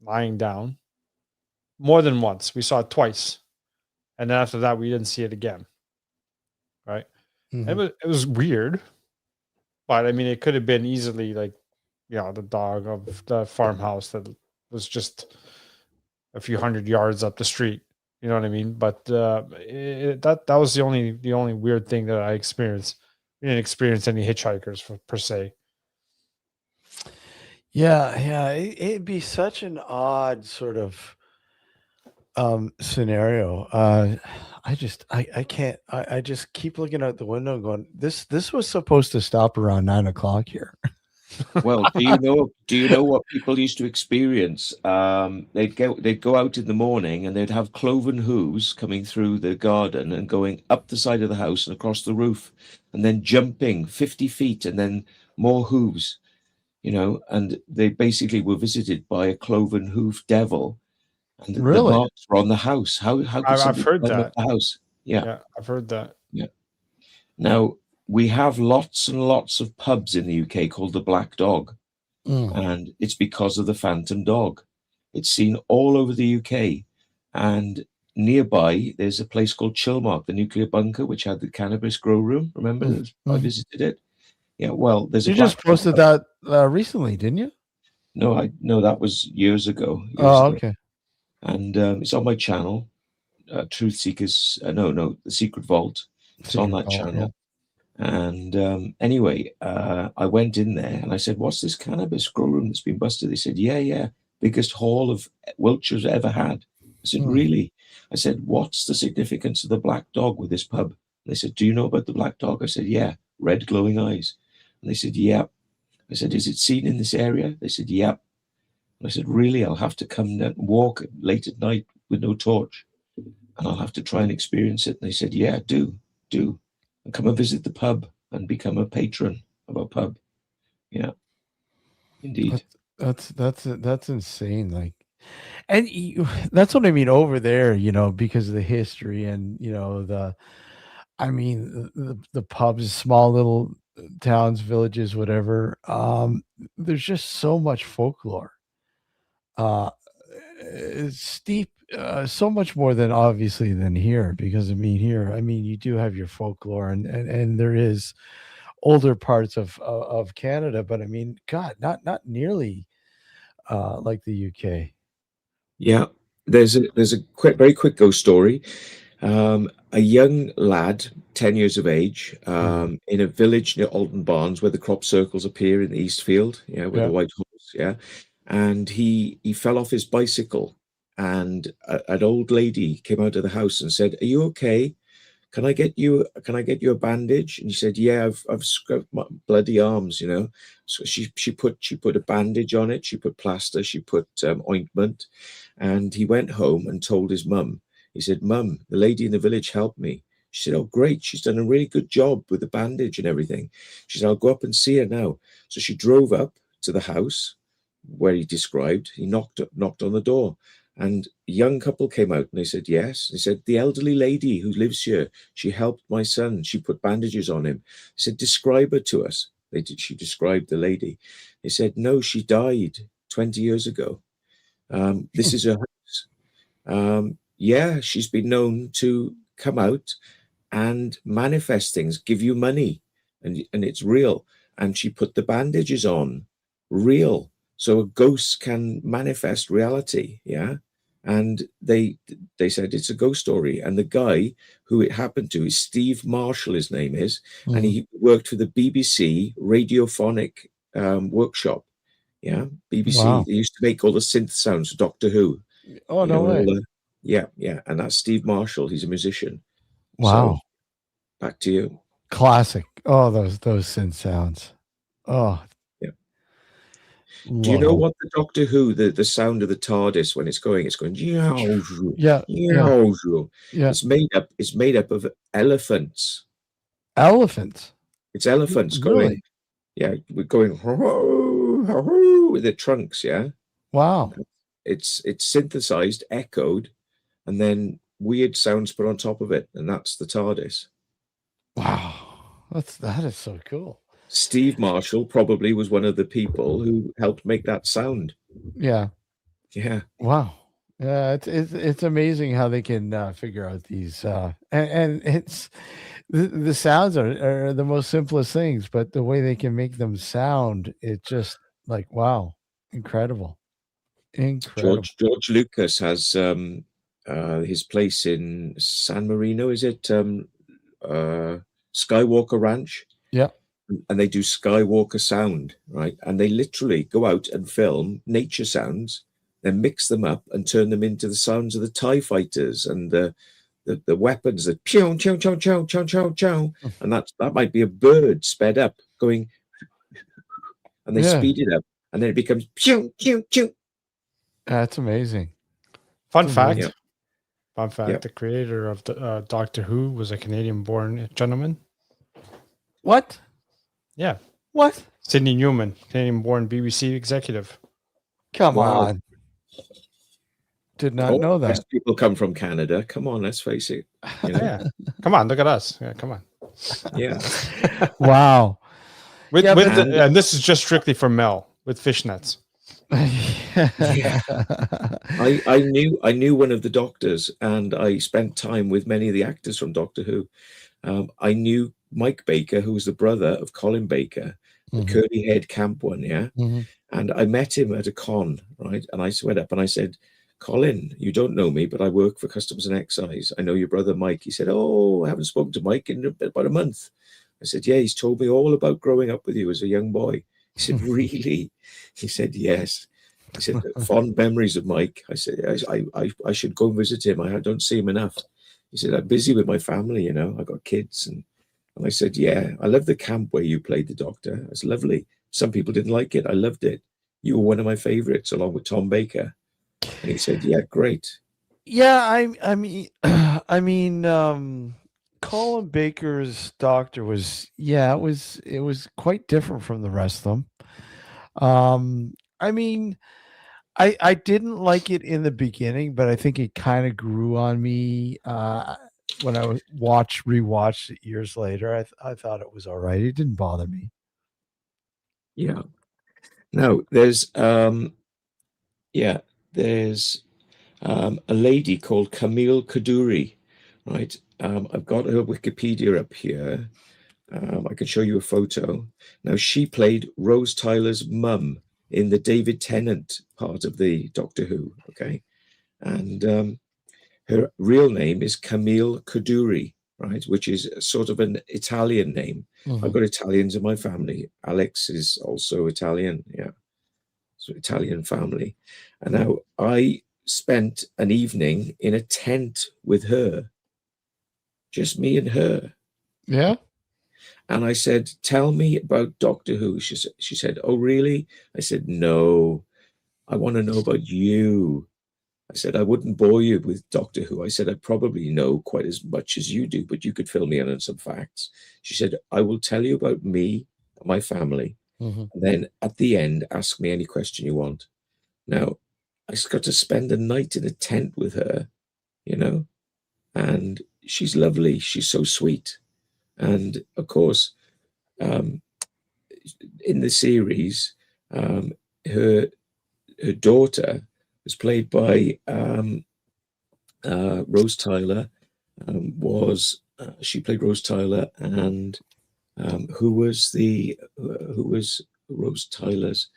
lying down. More than once. We saw it twice. And then after that, we didn't see it again. Right? Mhm. It was weird. But I mean, it could have been easily like the dog of the farmhouse that was just a few hundred yards up the street. You know what I mean? But that was the only weird thing that I experienced. We didn't experience any hitchhikers per se. Yeah, it'd be such an odd sort of scenario. I can't. I just keep looking out the window, and going, this was supposed to stop around 9 o'clock here. Well, do you know what people used to experience? They'd go out in the morning and they'd have cloven hooves coming through the garden and going up the side of the house and across the roof, and then jumping 50 feet and then more hooves, and they basically were visited by a cloven hoof devil, and the Really? marks were on the house. How could I've somebody heard climb up that. the house? Yeah, I've heard that. yeah. Now, we have lots and lots of pubs in the UK called the Black Dog, and it's because of the phantom dog. It's seen all over the UK, and nearby there's a place called Chilmark, the nuclear bunker, which had the cannabis grow room. Remember, I visited it. Yeah, well, there's You a just Black posted Dog. that recently, didn't you? No, that was years ago. Okay. And it's on my channel, Truth Seekers. No, The Secret Vault. It's on that channel. And anyway, I went in there and I said, "What's this cannabis grow room that's been busted?" They said, "Yeah, biggest haul of Wiltshire's ever had." I said, "Really?" I said, "What's the significance of the Black Dog with this pub?" They said, "Do you know about the Black Dog?" I said, "Yeah, red glowing eyes." And they said, "Yeah." I said, "Is it seen in this area?" They said, "Yeah." And I said, "Really? I'll have to come and walk late at night with no torch, and I'll have to try and experience it." And they said, "Yeah, do. And come and visit the pub and become a patron of our pub." Yeah, indeed. That's insane. Like, and that's what I mean over there. Because of the history and the pubs, small little towns, villages, whatever. There's just so much folklore. It's steep, so much more than obviously than here, because here, you do have your folklore, and there is older parts of Canada, but God, not nearly like the UK. Yeah, there's a very quick ghost story. A young lad, 10 years of age, in a village near Alton Barnes, where the crop circles appear in the East Field, with Yeah. the white horse, and he fell off his bicycle, and an old lady came out of the house and said, "Are you okay? Can I get you a bandage?" And he said, "Yeah, I've scraped my bloody arms." So she put a bandage on it, she put plaster, she put ointment, and he went home and told his mum. He said, "Mum, the lady in the village helped me." She said, "Oh, great, she's done a really good job with the bandage and everything." She said, "I'll go up and see her now." So she drove up to the house where he described. He knocked on the door, and a young couple came out and they said, "Yes." They said, "The elderly lady who lives here, she helped my son. She put bandages on him." They said, "Describe her to us." She described the lady. They said, "No, she died 20 years ago. This is her house." Yeah, she's been known to come out and manifest things, give you money, and it's real. And she put the bandages on, real. So a ghost can manifest reality, yeah. And they said it's a ghost story. And the guy who it happened to is Steve Marshall, his name is, and he worked for the BBC radiophonic workshop. Yeah, BBC. Wow. They used to make all the synth sounds for Doctor Who. Oh, no way. Yeah, and that's Steve Marshall. He's a musician. Wow. So, back to you. Classic. Oh, those synth sounds. Oh, yeah. Do you know what the Doctor Who, the sound of the TARDIS when it's going Yeah. It's made up of elephants. Elephants. It's elephants Really? going. Yeah, we're going with their trunks. Yeah. Wow. It's synthesized, echoed, and then weird sounds put on top of it, and that's the TARDIS. Wow, that is so cool. Steve Marshall probably was one of the people who helped make that sound. Yeah. Wow. Yeah, it's amazing how they can figure out these and it's the sounds are the most simplest things, but the way they can make them sound, it just like, wow, incredible. Incredible. George Lucas has his place in San Marino. Is it Skywalker Ranch? Yeah. And they do Skywalker sound, right? And they literally go out and film nature sounds, then mix them up and turn them into the sounds of the TIE fighters and the weapons that chow chow chow chow chow chow chow, and that might be a bird sped up going, and they speed it up, and then it becomes pew pew pew. That's amazing. Fun That's fact. amazing. Fun fact: the creator of the Doctor Who was a Canadian-born gentleman. What? Yeah. What? Sidney Newman, Canadian-born BBC executive. Come Wow. on. Did not know that. Most people come from Canada. Come on, let's face it. You know? Yeah. Come on, look at us. Yeah, come on. Yeah. Wow. And this is just strictly for Mel with fishnets. Yeah. I knew one of the doctors, and I spent time with many of the actors from Doctor Who. I knew Mike Baker, who was the brother of Colin Baker, the curly haired camp one, yeah. And I met him at a con, right? And I went up and I said, Colin, you don't know me, but I work for Customs and Excise. I know your brother Mike. He said, oh, I haven't spoken to Mike in about a month. I said, yeah, he's told me all about growing up with you as a young boy. He said, really? He said, yes. He said, fond memories of Mike. I said, I should go and visit him. I don't see him enough. He said, I'm busy with my family, you know, I got kids. And I said, yeah, I love the camp where you played the Doctor. It's lovely. Some people didn't like it. I loved it. You were one of my favorites, along with Tom Baker. And he said, yeah, great. Yeah, I mean, Colin Baker's Doctor was, it was quite different from the rest of them. I mean, I didn't like it in the beginning, but I think it kind of grew on me when I rewatched it years later. I thought it was all right. It didn't bother me. Yeah. Now there's a lady called Camille Kaduri, right? I've got her Wikipedia up here. I can show you a photo. Now, she played Rose Tyler's mum in the David Tennant part of the Doctor Who, okay? And her real name is Camille Kaduri, right? Which is sort of an Italian name. I've got Italians in my family. Alex is also Italian, yeah. So Italian family. And now I spent an evening in a tent with her, just me and her. Yeah. And I said, tell me about Doctor Who. She said, oh, really? I said, no, I want to know about you. I said, I wouldn't bore you with Doctor Who. I said, I probably know quite as much as you do, but you could fill me in on some facts. She said, I will tell you about me and my family. And then at the end, ask me any question you want. Now, I just got to spend a night in a tent with her, you know, and she's lovely. She's so sweet. And of course, in the series, her daughter was played by Rose Tyler. She played Rose Tyler, and who was Rose Tyler's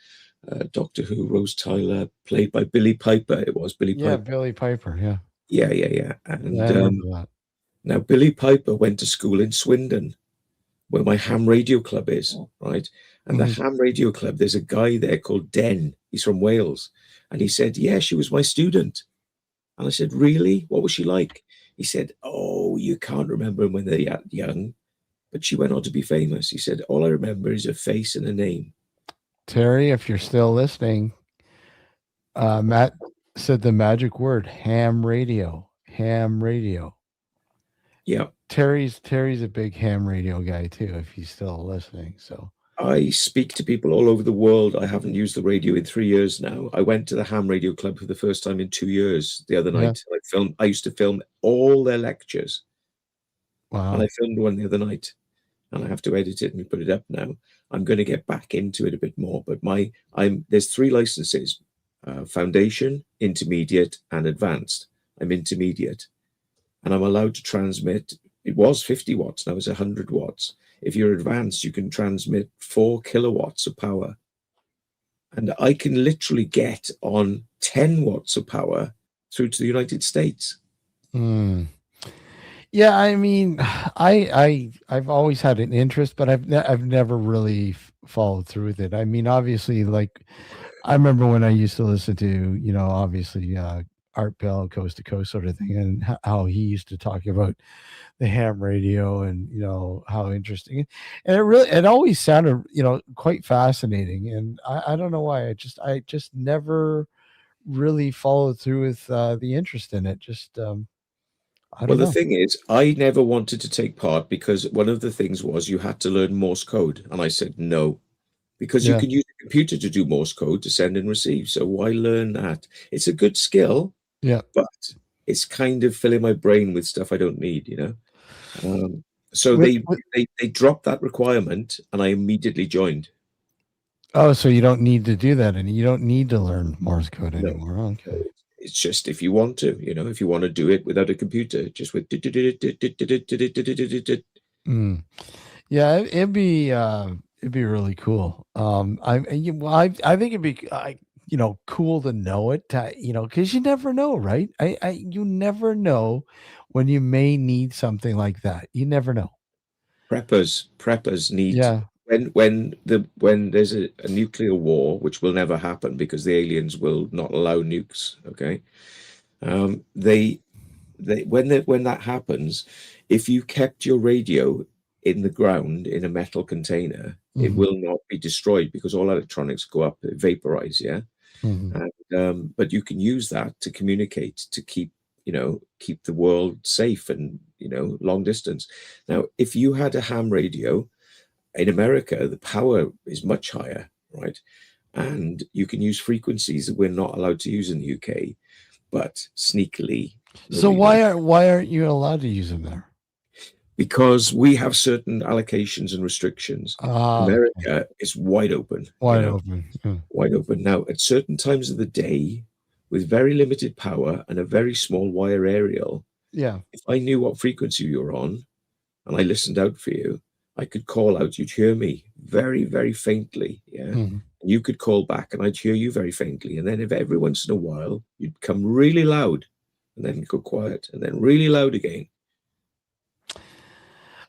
Doctor Who? Rose Tyler, played by Billy Piper. It was Billy Piper. Yeah, Billy Piper. Yeah. Yeah. And I remember that. now Billy Piper went to school in Swindon, where my ham radio club is, right? And the ham radio club, there's a guy there called Den. He's from Wales. And he said, yeah, she was my student. And I said, really? What was she like? He said, oh, you can't remember when they're young, but she went on to be famous. He said, all I remember is her face and her name. Terry, if you're still listening, Matt said the magic word, ham radio. Ham radio. Yeah. Terry's a big ham radio guy too, if he's still listening. So I speak to people all over the world. I haven't used the radio in 3 years now. I went to the ham radio club for the first time in 2 years the other night. I used to film all their lectures. Wow. And I filmed one the other night, and I have to edit it and put it up now. I'm going to get back into it a bit more, but there's 3 licenses: foundation, intermediate, and advanced. I'm intermediate, and I'm allowed to transmit. It was 50 watts, now it's 100 watts. If you're advanced, you can transmit 4 kilowatts of power. And I can literally get on 10 watts of power through to the United States. Mm. Yeah, I mean, I've always had an interest, but I've never really followed through with it. I mean, obviously, like I remember when I used to listen to, obviously Art Bell, Coast to Coast sort of thing, and how he used to talk about the ham radio and how interesting, and it always sounded quite fascinating, and I don't know why I just never really followed through with the interest in it. Just I Well, don't the know. thing is, I never wanted to take part because one of the things was you had to learn Morse code. And I said, no, because you Yeah. can use a computer to do Morse code to send and receive. So why learn that? It's a good skill, Yeah. but it's kind of filling my brain with stuff I don't need, So With, they dropped that requirement and I immediately joined. oh, so you don't need to do that, and you don't need to learn Morse code No, anymore. Okay. it's just if you want to, if you want to do it without a computer, just with Mm. Yeah, it'd be really cool. I think it'd be cool to know it, because you never know, right? You never know when you may need something like that. You never know. preppers need Yeah. when there's a nuclear war, which will never happen because the aliens will not allow nukes. Okay, they when that happens, if you kept your radio in the ground in a metal container, it Mhm. will not be destroyed because all electronics go up, vaporize. Yeah, Mhm. and but you can use that to communicate to keep the world safe and long distance. Now, if you had a ham radio in America, the power is much higher, right? And you can use frequencies that we're not allowed to use in the UK, but sneakily So nobody knows. why aren't you allowed to use them there? Because we have certain allocations and restrictions. Ah, okay. America is wide open, Wide open. Yeah. wide open. Now, at certain times of the day, with very limited power and a very small wire aerial, Yeah. if I knew what frequency you were on and I listened out for you, I could call out, you'd hear me very, very faintly. Yeah. Mhm. And you could call back and I'd hear you very faintly. And then if every once in a while you'd come really loud and then go quiet and then really loud again.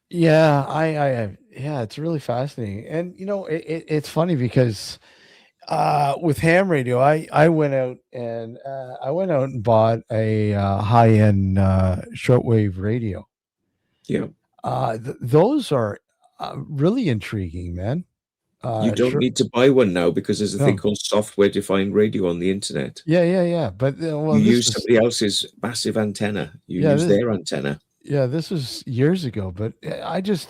Yeah, yeah, it's really fascinating, and it's funny because with ham radio, I went out and bought a high end shortwave radio. Yeah. Those are really intriguing, man. You don't need to buy one now because there's a thing No. called software defined radio on the internet. Yeah. But well, You this use is somebody else's massive antenna. You yeah, use this their antenna. yeah, this was years ago, but I used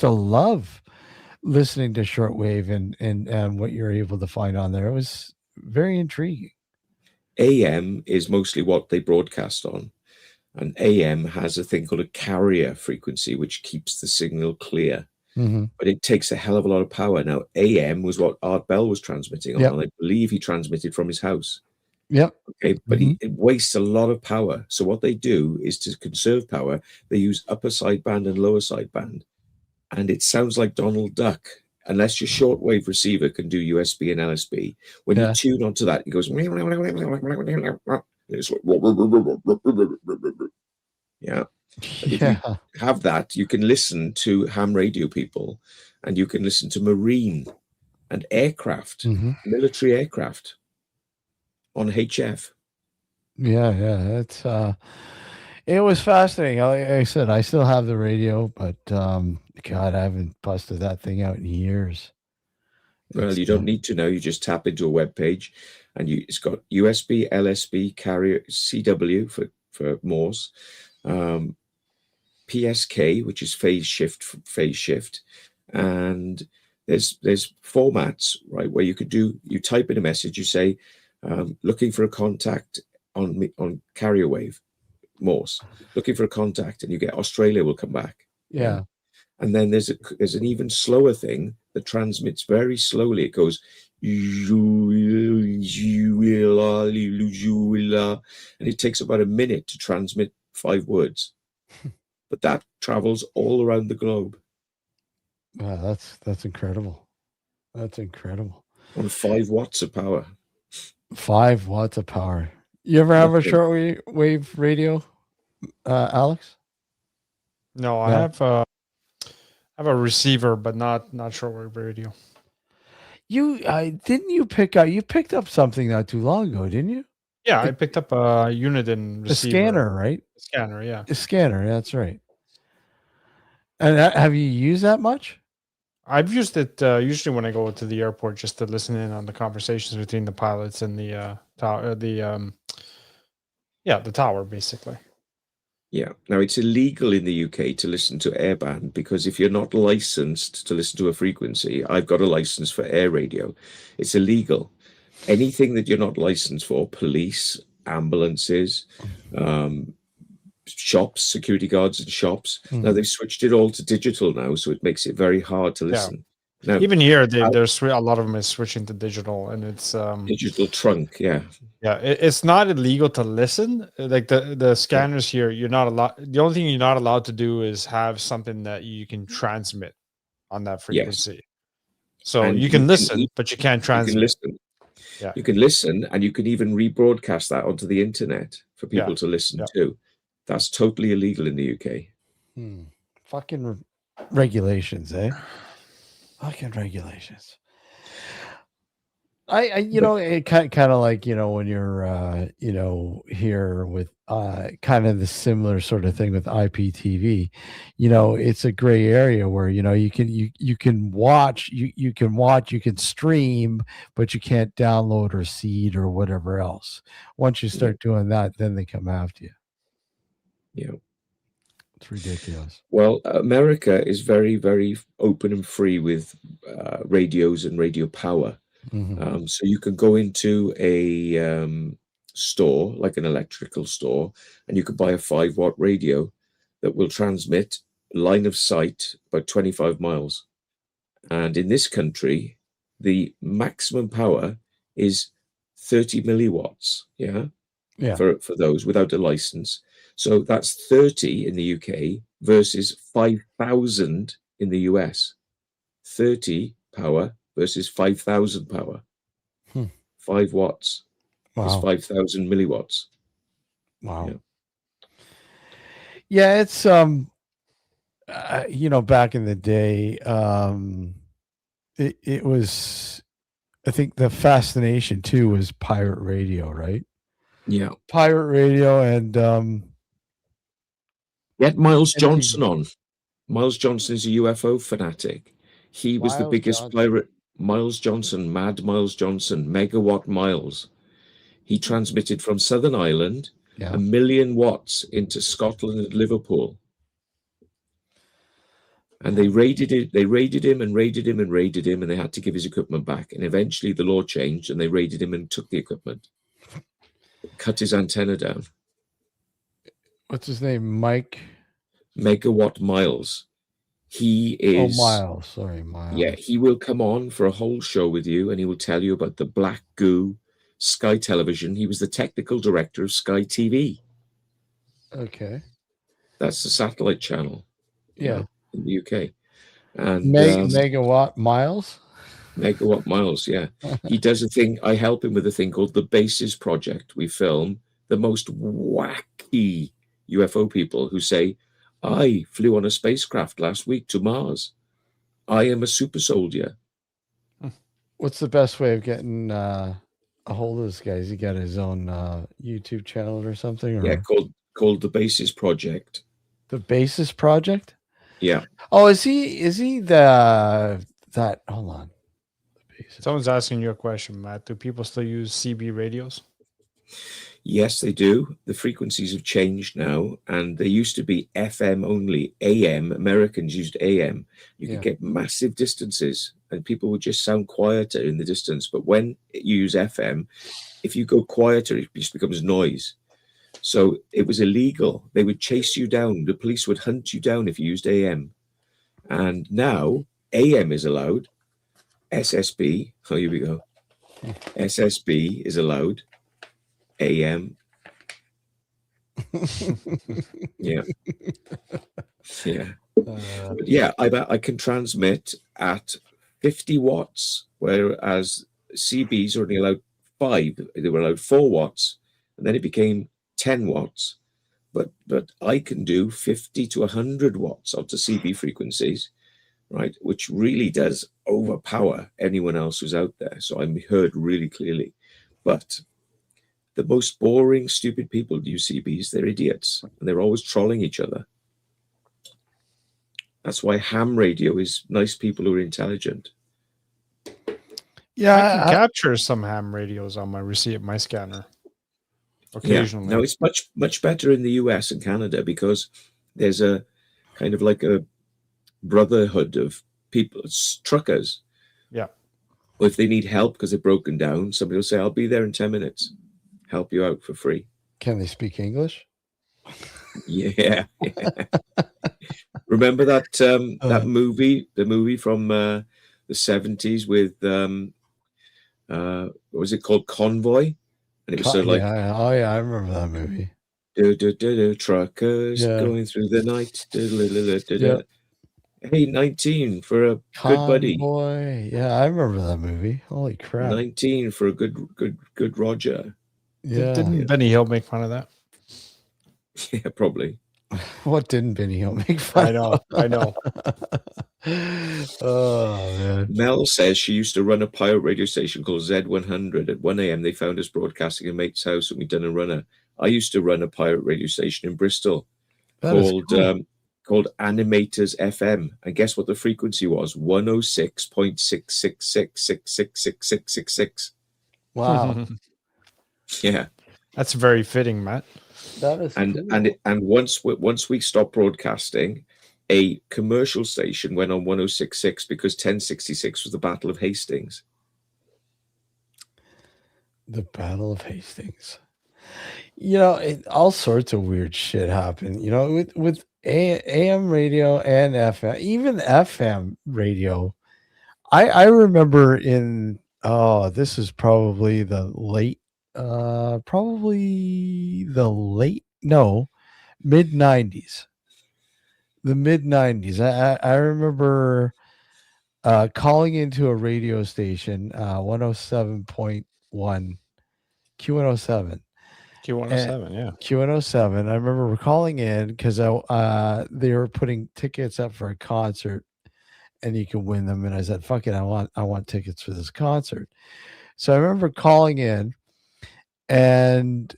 to love listening to shortwave and what you're able to find on there. It was very intriguing. AM is mostly what they broadcast on. And AM has a thing called a carrier frequency, which keeps the signal clear. Mhm. But it takes a hell of a lot of power. Now, AM was what Art Bell was transmitting on, Yep. and I believe he transmitted from his house. Yep. Okay, but it wastes a lot of power. So what they do is to conserve power, they use upper sideband and lower sideband. And it sounds like Donald Duck, unless your shortwave receiver can do USB and LSB. When Yeah. you tune onto that, it goes. It's like, yeah. And if you have that, you can listen to ham radio people, and you can listen to marine and aircraft, military aircraft on HF. Yeah. It's it was fascinating. Like I said, I still have the radio, but God, I haven't busted that thing out in years. Well, you don't need to know. You just tap into a web page, and it's got USB, LSB, carrier, CW for Morse, PSK, which is phase shift, and there's formats, right, where you type in a message, you say looking for a contact on carrier wave Morse, looking for a contact, and you get Australia will come back. Yeah. And then there's an even slower thing that transmits very slowly. It goes, and it takes about a minute to transmit 5 words. But that travels all around the globe. Wow, that's incredible. That's incredible. On 5 watts of power. 5 watts of power. You ever have a Nothing. shortwave radio, Alex? No, I have a receiver, but not shortwave radio. You didn't you picked up something not too long ago, didn't you? Yeah, I picked up a unit and A receiver. scanner, right? A scanner, yeah. A scanner, that's right. And have you used that much? I've used it usually when I go to the airport just to listen in on the conversations between the pilots and the tower. The tower, basically. Yeah. Now, it's illegal in the UK to listen to airband because if you're not licensed to listen to a frequency, I've got a license for air radio. It's illegal. Anything that you're not licensed for, police, ambulances, shops, security guards and shops. Now, they've switched it all to digital now, so it makes it very hard to listen. Now, Even here, there's a lot of them is switching to digital, and it's digital trunk, yeah. Yeah, it's not illegal to listen. Like the scanners here, you're not allowed. The only thing you're not allowed to do is have something that you can transmit on that frequency. So And you can listen, but you can't transmit. You can listen. Yeah. You can listen, and you can even rebroadcast that onto the internet for people Yeah. to listen to. That's totally illegal in the UK. Fucking regulations, eh? Fucking regulations. I it kind of like, when you're, here with kind of the similar sort of thing with IPTV, it's a gray area where, you can watch, you can stream, but you can't download or seed or whatever else. Once you start doing that, then they come after you. Yeah. It's ridiculous. Well, America is very, very open and free with radios and radio power. So you can go into a store, like an electrical store, and you could buy a 5-watt radio that will transmit line of sight about 25 miles. And in this country, the maximum power is 30 milliwatts, Yeah. for those without a license. So that's 30 in the UK versus 5,000 in the US. 30 power versus 5,000 power. 5 watts is Wow. 5,000 milliwatts. Wow. Yeah, it's back in the day, it was, I think the fascination too was pirate radio, right? Yeah. Pirate radio and Get Miles Johnson on. Miles Johnson is a UFO fanatic. He was the Miles biggest Johnson. pirate. Miles Johnson, Mad Miles Johnson, Megawatt Miles. He transmitted from Southern Ireland 1 million watts into Scotland and Liverpool. And they raided it. They raided him and raided him and raided him, and they had to give his equipment back. And eventually the law changed, and they raided him and took the equipment. Cut his antenna down. What's his name? Mike? Megawatt Miles. He is... Miles. Sorry, Miles. Yeah, he will come on for a whole show with you, and he will tell you about the Black Goo, Sky Television. He was the technical director of Sky TV. Okay. That's the satellite channel. Yeah. In the UK. And Megawatt Miles? Megawatt Miles, yeah. He does a thing, I help him with a thing called the Bases Project. We film the most wacky UFO people who say, I flew on a spacecraft last week to Mars. I am a super soldier. What's the best way of getting a hold of this guy? Has he got his own YouTube channel or something? Or? Yeah, called the Bases Project. The Basis Project? Yeah. Oh, is he that hold on. Someone's asking you a question, Matt. Do people still use CB radios? Yes, they do. The frequencies have changed now, and they used to be FM only. AM, Americans used AM. You could get massive distances, and people would just sound quieter in the distance. But when you use FM, if you go quieter, it just becomes noise. So it was illegal. They would chase you down. The police would hunt you down if you used AM. And now AM is allowed. SSB, oh, here we go. SSB is allowed. AM. Yeah. Yeah. But yeah, I can transmit at 50 watts, whereas CBs are only allowed 5. They were allowed 4 watts, and then it became 10 watts. But I can do 50 to 100 watts up to CB frequencies, right? Which really does overpower anyone else who's out there. So I'm heard really clearly. But the most boring, stupid people do CBs. They're idiots, and they're always trolling each other. That's why ham radio is nice people who are intelligent. Yeah, I can capture some ham radios on my scanner. Occasionally. Yeah. No, it's much better in the US and Canada because there's a kind of like a brotherhood of people, truckers. Yeah. Or if they need help because they're broken down, somebody will say, "I'll be there in 10 minutes. Help you out for free." Can they speak English? Yeah. Remember that that movie, the movie from the 70s with what was it called, Convoy? And it was sort of like, I remember that movie. Truckers going through the night. Yeah. Hey, 19 for a good buddy. Convoy. Yeah, I remember that movie. Holy crap. 19 for a good Roger. Yeah. Didn't Benny Hill make fun of that? Yeah, probably. What didn't Benny Hill make fun of? I know. Oh, man. Mel says she used to run a pirate radio station called Z100. At 1 a.m. they found us broadcasting in a mate's house and we'd done a runner. I used to run a pirate radio station in Bristol called Animators FM. And guess what the frequency was? 106.666666666. Wow. Yeah. That's very fitting, Matt. That is and once we stopped broadcasting, a commercial station went on 106.6 because 1066 was the Battle of Hastings. The Battle of Hastings. You know, all sorts of weird shit happened. You know, with AM radio and FM, even FM radio. I remember in this is probably the late mid 90s. The mid 90s. I remember calling into a radio station, 107.1 Q107. Q107, yeah. Q107. I remember calling in because they were putting tickets up for a concert and you can win them. And I said, fuck it, I want tickets for this concert. So I remember calling in and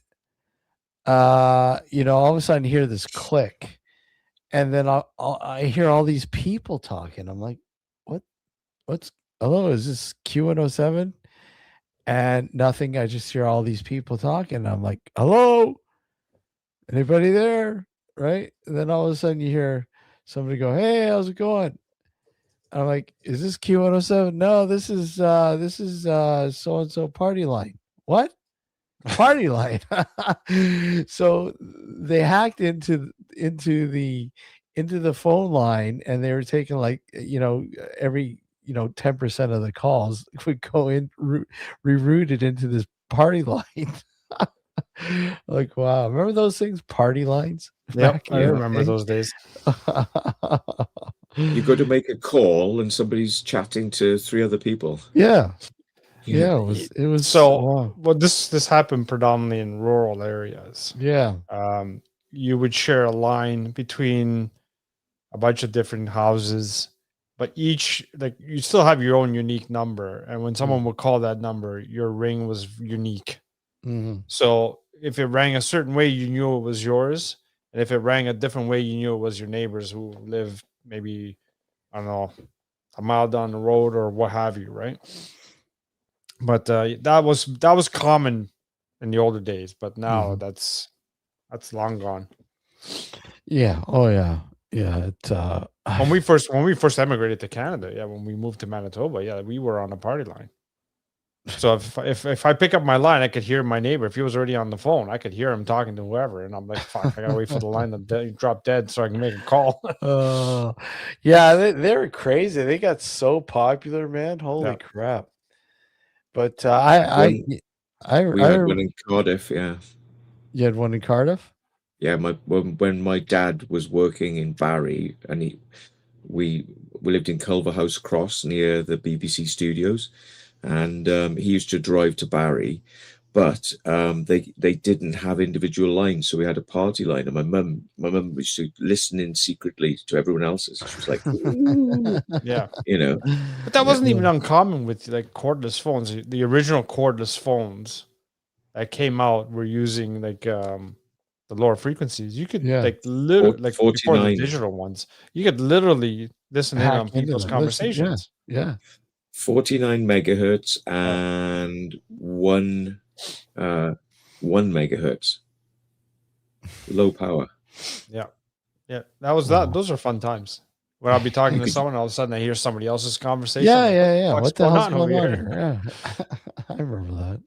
you know, all of a sudden hear this click. And then I hear all these people talking. I'm like, hello, is this Q107? And nothing. I just hear all these people talking. I'm like, hello? Anybody there? Right? And then all of a sudden you hear somebody go, hey, how's it going? I'm like, is this Q107? No, this is so-and-so party line. What? Party line. So they hacked into the phone line and they were taking like, you know, every 10% of the calls would go in rerouted into this party line. Like, wow. Remember those things? Party lines? Yep, I remember those days. You go to make a call and somebody's chatting to 3 other people. Yeah. Yeah, it was so wow. Well, this happened predominantly in rural areas. Yeah. You would share a line between a bunch of different houses, but each, like, you still have your own unique number, and when someone would call that number, your ring was unique. Mm-hmm. So if it rang a certain way, you knew it was yours, and if it rang a different way, you knew it was your neighbors who live maybe, I don't know, a mile down the road or what have you, right? But that was common in the older days, but now that's long gone. Yeah. Oh yeah. Yeah. When we first emigrated to Canada, when we moved to Manitoba, we were on a party line. So if I pick up my line, I could hear my neighbor. If he was already on the phone, I could hear him talking to whoever, and I'm like, "Fuck, I gotta wait for the line to drop dead so I can make a call." Yeah, they were crazy. They got so popular, man. Holy crap! But we had one in Cardiff. Yeah, you had one in Cardiff. Yeah, when my dad was working in Barrie, and we we lived in Culverhouse Cross near the BBC studios, and he used to drive to Barry, but they didn't have individual lines, so we had a party line, and my mum used to listen in secretly to everyone else's. She was like, "Ooh," Yeah. you know. But that Yeah. wasn't even uncommon with like cordless phones. The original cordless phones that came out were using like the lower frequencies. You could like literally like before the 49. digital ones, you could literally listen in Hack on into people's them. Listen, conversations. yeah. 49 megahertz and 1 megahertz. Low power. Yeah. Yeah. That was that. Those are fun times. When I'll be talking to someone, all of a sudden I hear somebody else's conversation. Yeah, I'm like, yeah. "What's What the hell's over going on here?" here? Yeah. I remember that.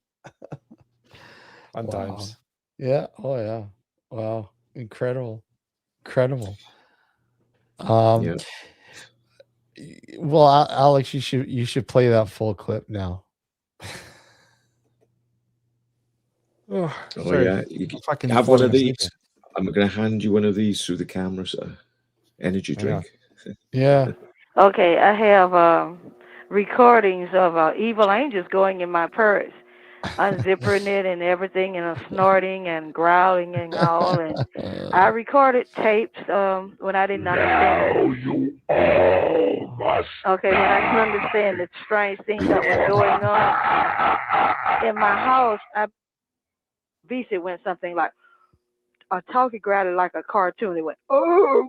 Fun Wow. times. Yeah. Oh yeah. Wow. Incredible. Yeah. Well, Alex, you should play that full clip now. Oh, Oh sorry. yeah, you I'm fucking have one falling of asleep these. here. I'm going to hand you one of these through the camera, sir. Energy Hang on. drink. Yeah. Okay, I have recordings of evil angels going in my purse, unzipping it and everything, and snorting and growling and all. And I recorded tapes when I didn't understand. Okay, when I didn't understand the strange things that was going on in my house, I went something like a talkie growled like a cartoon. It went, oh,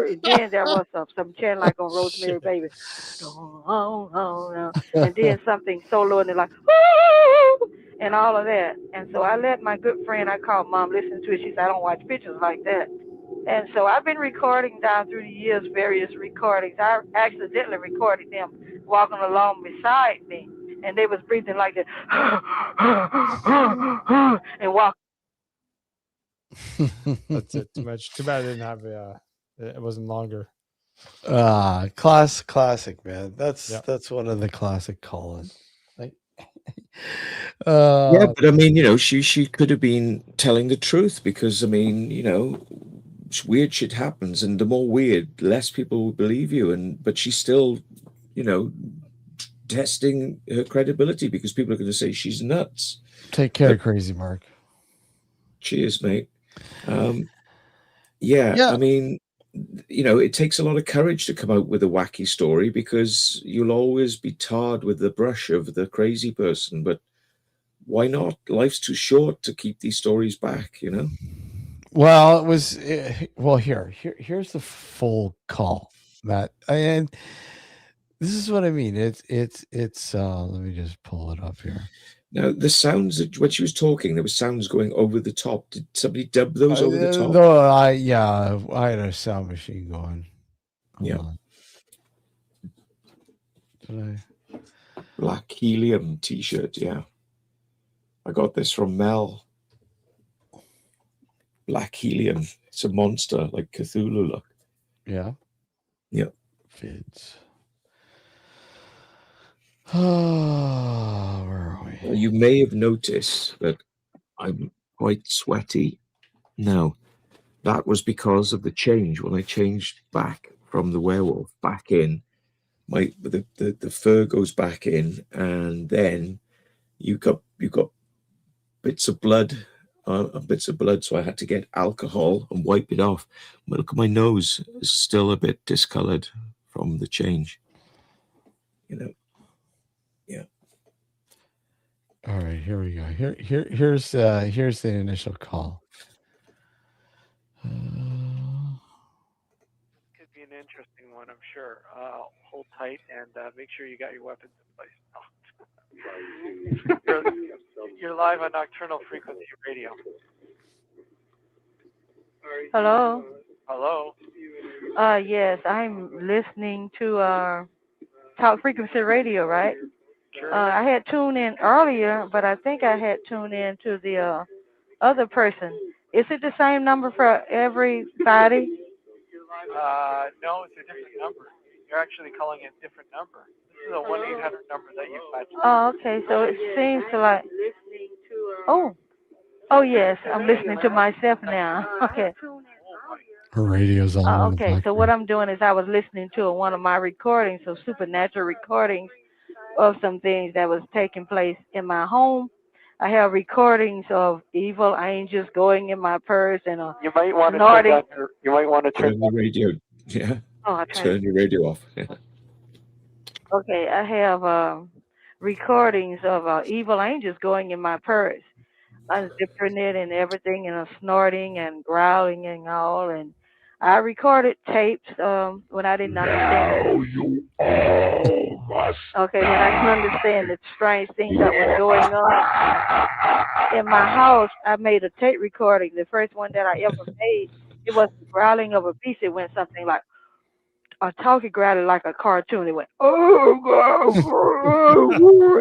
and then there was some chant like on Rosemary Baby. And then something so low and they're like, and all of that. And so I let my good friend I called Mom listen to it. She said, I don't watch pictures like that. And so I've been recording down through the years various recordings. I accidentally recorded them walking along beside me. And they was breathing like that and walking. That's it. Too much. Too bad I didn't have it wasn't longer. Classic, man. That's one of the classic call-ins. Yeah, but I mean, she could have been telling the truth because, I mean, weird shit happens, and the more weird, less people will believe you. But she's still, testing her credibility because people are going to say she's nuts. Take care, Crazy Mark. Cheers, mate. Yeah, I mean, it takes a lot of courage to come out with a wacky story because you'll always be tarred with the brush of the crazy person. But why not? Life's too short to keep these stories back, Well, it was here's the full call, Matt. And this is what I mean. It's let me just pull it up here. Now, the sounds that when she was talking, there was sounds going over the top. Did somebody dub those over the top? No, I had a sound machine going. Yeah. Did Black Helium t-shirt, yeah. I got this from Mel. Black Helium. It's a monster, like Cthulhu look. Yeah. Yeah. Vids. Oh, where are we? You may have noticed that I'm quite sweaty. No, that was because of the change. When I changed back from the werewolf back in, the fur goes back in, and then you got bits of blood, so I had to get alcohol and wipe it off. But look at my nose; it's still a bit discolored from the change. Yeah. All right, here we go. Here's the initial call. Could be an interesting one, I'm sure. Hold tight and make sure you got your weapons in place. You're live on Nocturnal Frequency Radio. Hello? Hello? Yes, I'm listening to Talk Frequency Radio, right? Sure. I had tuned in earlier, but I think I had tuned in to the other person. Is it the same number for everybody? No, it's a different number. You're actually calling a different number. This is a 1-800 number that you've got. Oh, okay. So it seems to like. Oh yes, I'm listening to myself now. Okay. Her radio's all over the Okay, back. so what I'm doing is I was listening to one of my recordings, so supernatural recordings of some things that was taking place in my home. I have recordings of evil angels going in my purse and You might want to snorting. turn down you might want to Turn the radio. Yeah. Oh, I tried Turn your radio off. Yeah. Okay, I have recordings of evil angels going in my purse, unzipping it and everything, and snorting and growling and all. And I recorded tapes when I didn't understand. Okay, when I didn't understand the strange things that was going on in my house, I made a tape recording. The first one that I ever made, it was the growling of a beast. It went something like a talkie growling like a cartoon. It went, oh, God.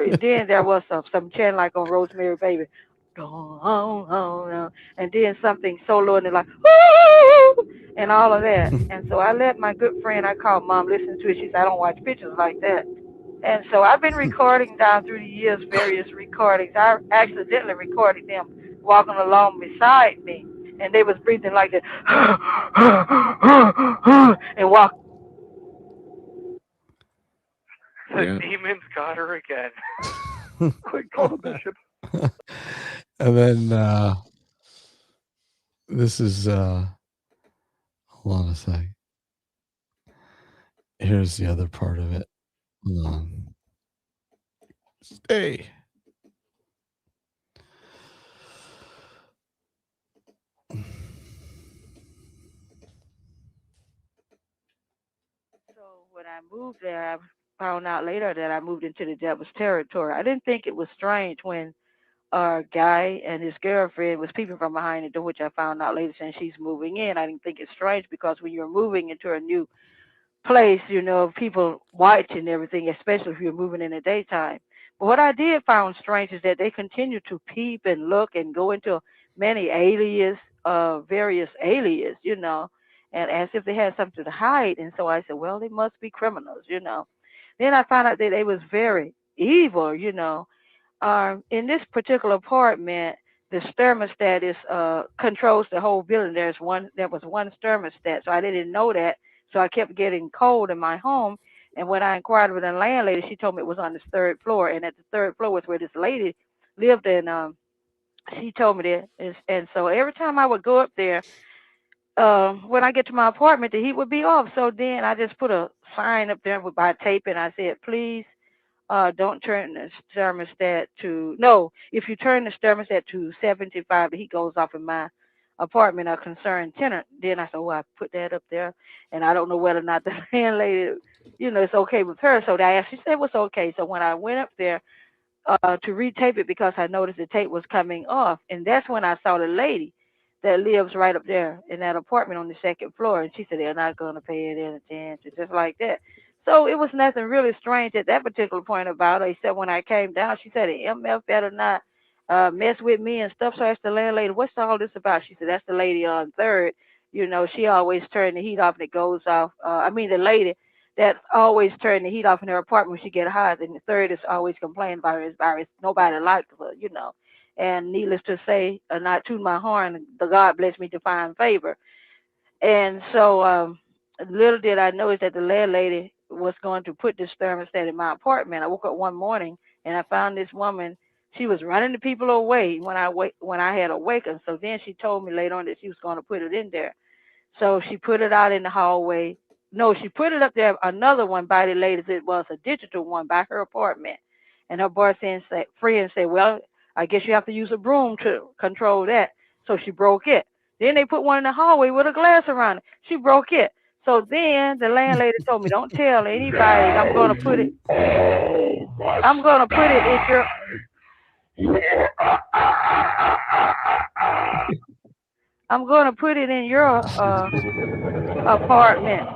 And then there was some chant like on Rosemary Baby. And then something so low and like, and all of that. And so I let my good friend I called Mom listen to it. She said, I don't watch pictures like that. And so I've been recording down through the years, various recordings. I accidentally recorded them walking along beside me. And they was breathing like that. And walking. The Yeah. demons got her again. Quick, call the bishop. And then this is hold on a sec. Here's the other part of it. Hold on. Stay. So when I moved there, I found out later that I moved into the devil's territory. I didn't think it was strange when a guy and his girlfriend was peeping from behind the door, which I found out later saying she's moving in. I didn't think it's strange because when you're moving into a new place, you know, people watching everything, especially if you're moving in the daytime. But what I did find strange is that they continue to peep and look and go into many various alias, you know, and as if they had something to hide. And so I said, well, they must be criminals, you know. Then I found out that they was very evil, you know. In this particular apartment, the thermostat is controls the whole building. There was one thermostat, so I didn't know that. So I kept getting cold in my home. And when I inquired with the landlady, she told me it was on the third floor. And at the third floor was where this lady lived. And she told me that. And so every time I would go up there, when I get to my apartment, the heat would be off. So then I just put a sign up there by tape, and I said, please don't turn the thermostat to, no, if you turn the thermostat to 75, the heat goes off in my apartment, a concerned tenant. Then I said, oh, I put that up there, and I don't know whether or not the landlady, you know, it's okay with her. So I asked, she said it was okay. So when I went up there to retape it because I noticed the tape was coming off, and that's when I saw the lady that lives right up there in that apartment on the second floor, and she said they're not going to pay it any attention, just like that. So it was nothing really strange at that particular point about her, except when I came down, she said the MF better not mess with me and stuff. So I asked the landlady, what's all this about? She said, that's the lady on third. You know, she always turned the heat off and it goes off. The lady that always turned the heat off in her apartment when she get hot, and the third is always complaining about her virus. Nobody likes her, you know. And needless to say, not toot my horn, the God blessed me to find favor. And so little did I know is that the landlady was going to put this thermostat in my apartment. I woke up one morning and I found this woman. She was running the people away when I had awakened. So then she told me later on that she was going to put it in there. So she put it out in the hallway. No, she put it up there, another one by the ladies. It was a digital one by her apartment. And her friend said, well, I guess you have to use a broom to control that. So she broke it. Then they put one in the hallway with a glass around it. She broke it. So then the landlady told me, don't tell anybody. I'm going to put it in your... I'm going to put it in your apartment.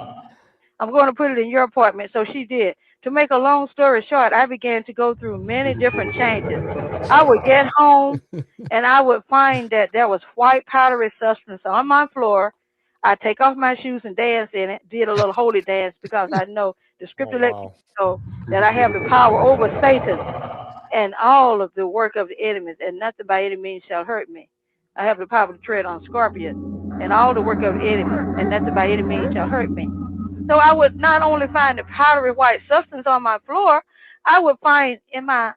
I'm going to put it in your apartment. So she did. To make a long story short, I began to go through many different changes. I would get home and I would find that there was white powdery substance on my floor. I take off my shoes and dance in it, did a little holy dance because I know the scripture lets me know that I have the power over Satan and all of the work of the enemies, and nothing by any means shall hurt me. I have the power to tread on scorpions and all the work of the enemy, and nothing by any means shall hurt me. So I would not only find the powdery white substance on my floor, I would find in my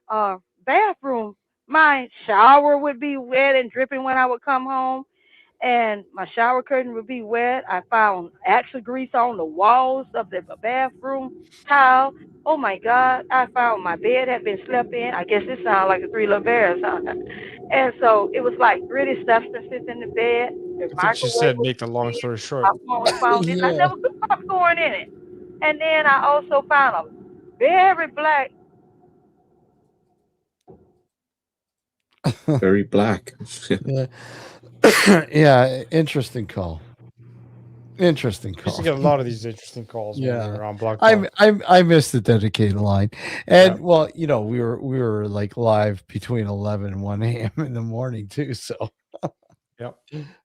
bathroom, my shower would be wet and dripping when I would come home, and my shower curtain would be wet. I found axle grease on the walls of the bathroom tile. Oh my God, I found my bed had been slept in. I guess this sounds like the Three Little Bears, huh? And so it was like gritty substances in the bed. The I think she microwave said, was make the long story short. popcorn was found in. I Yeah. never put popcorn in it. And then I also found a very black. Very black. Yeah. Yeah, interesting call. Interesting I used call. to get a lot of these interesting calls when we Yeah, were on Blog Talk. I missed the dedicated line, and well, you know, we were like live between 11 and 1 a.m. in the morning too. So, yep.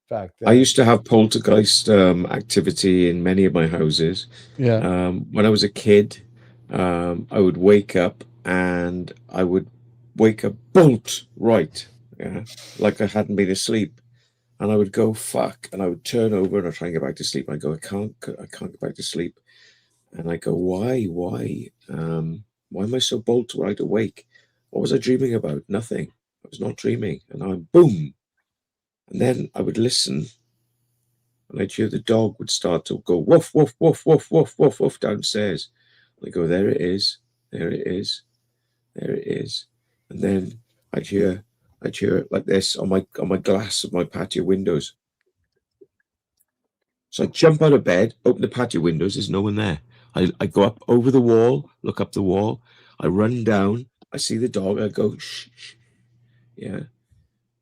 Back I then, used to have poltergeist activity in many of my houses. Yeah. When I was a kid, I would wake up and I would wake up bolt right, yeah, like I hadn't been asleep. And I would go, fuck, and I would turn over and I'd try and get back to sleep. And I go, I can't get back to sleep. And I go, why? Why am I so bolt right awake? What was I dreaming about? Nothing. I was not dreaming. And I'm boom. And then I would listen and I'd hear the dog would start to go woof, woof, woof, woof, woof, woof, woof downstairs. And I go, there it is. There it is. There it is. And then I'd hear it like this on my glass of my patio windows. So I jump out of bed, open the patio windows, there's no one there. I go up over the wall, look up the wall, I run down, I see the dog, I go, shh, shh. Yeah.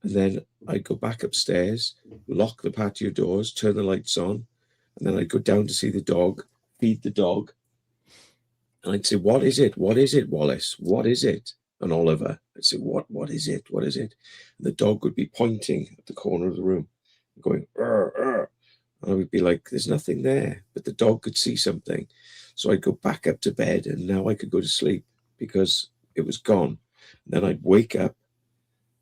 And then I go back upstairs, lock the patio doors, turn the lights on, and then I'd go down to see the dog, feed the dog. And I'd say, what is it? What is it, Wallace? What is it? And Oliver, I'd say, what is it? What is it? And the dog would be pointing at the corner of the room, going, "Arr, arr." And I would be like, there's nothing there. But the dog could see something. So I'd go back up to bed, and now I could go to sleep because it was gone. And then I'd wake up,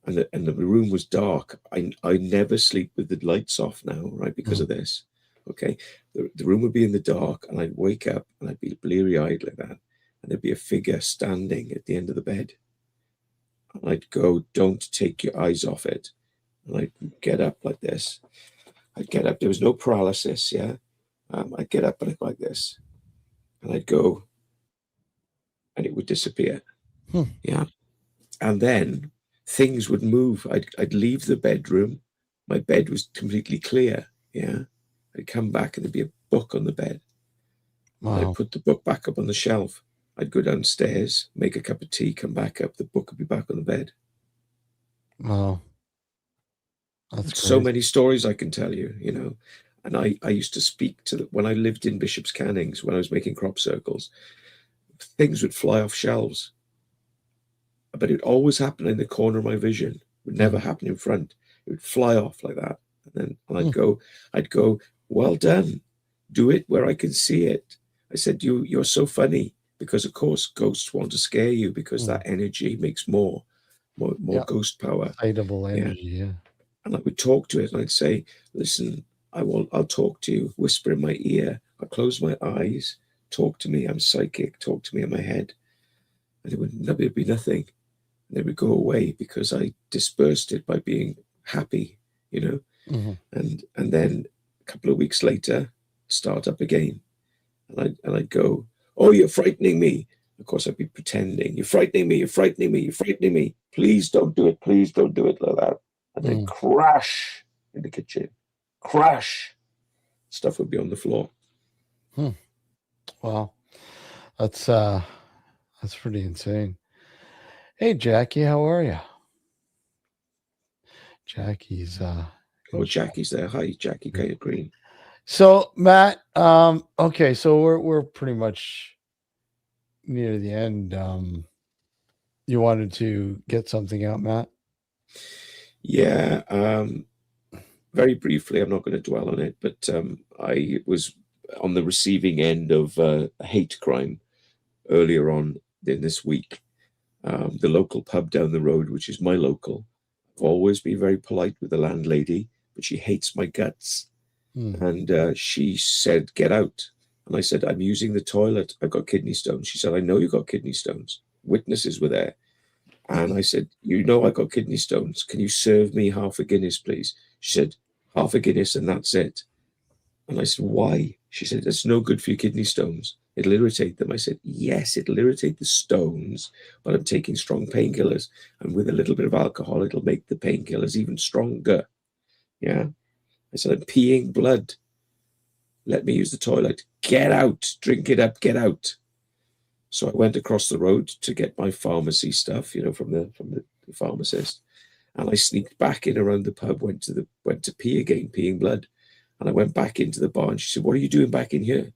and the room was dark. I never sleep with the lights off now, right, because of this. Okay, the room would be in the dark, and I'd wake up, and I'd be bleary-eyed like that, and there'd be a figure standing at the end of the bed. And I'd go, don't take your eyes off it. And I'd get up like this. I'd get up. There was no paralysis, yeah. I'd get up and I'd go like this. And I'd go, and it would disappear. Yeah. And then things would move. I'd leave the bedroom. My bed was completely clear, yeah. I'd come back and there'd be a book on the bed. Wow. I'd put the book back up on the shelf. I'd go downstairs, make a cup of tea, come back up. The book would be back on the bed. Wow. That's so crazy. many stories I can tell you, you know. And I used to speak to when I lived in Bishop's Cannings, when I was making crop circles, things would fly off shelves. But it always happened in the corner of my vision. It would never happen in front. It would fly off like that. And then I'd go, well done. Do it where I can see it. I said, you're so funny. Because of course ghosts want to scare you because that energy makes more ghost power. Excitable energy, yeah. And I would talk to it and I'd say, listen, I'll talk to you, whisper in my ear, I'll close my eyes, talk to me, I'm psychic, talk to me in my head. And there'd be nothing. And it would go away because I dispersed it by being happy, you know. And then a couple of weeks later, start up again. And I'd go, oh, you're frightening me. Of course, I'd be pretending. You're frightening me. You're frightening me. You're frightening me. Please don't do it. Please don't do it like that. And then crash in the kitchen. Crash. Stuff would be on the floor. Wow. That's pretty insane. Hey, Jackie, how are you? Jackie's oh, Jackie's there. Hi, Jackie Kaya Green. So Matt, okay, so we're pretty much near the end. You wanted to get something out, Matt? Yeah, very briefly, I'm not going to dwell on it, but I was on the receiving end of a hate crime earlier on in this week. The local pub down the road, which is my local, I've always been very polite with the landlady, but she hates my guts. And she said, get out. And I said, I'm using the toilet. I've got kidney stones. She said, I know you got kidney stones. Witnesses were there. And I said, you know I got kidney stones. Can you serve me half a Guinness, please? She said, half a Guinness and that's it. And I said, why? She said, it's no good for your kidney stones. It'll irritate them. I said, yes, it'll irritate the stones, but I'm taking strong painkillers. And with a little bit of alcohol, it'll make the painkillers even stronger. Yeah. I said, I'm peeing blood. Let me use the toilet. Get out. Drink it up. Get out. So I went across the road to get my pharmacy stuff, from the pharmacist. And I sneaked back in around the pub, went to pee again, peeing blood. And I went back into the bar and she said, what are you doing back in here?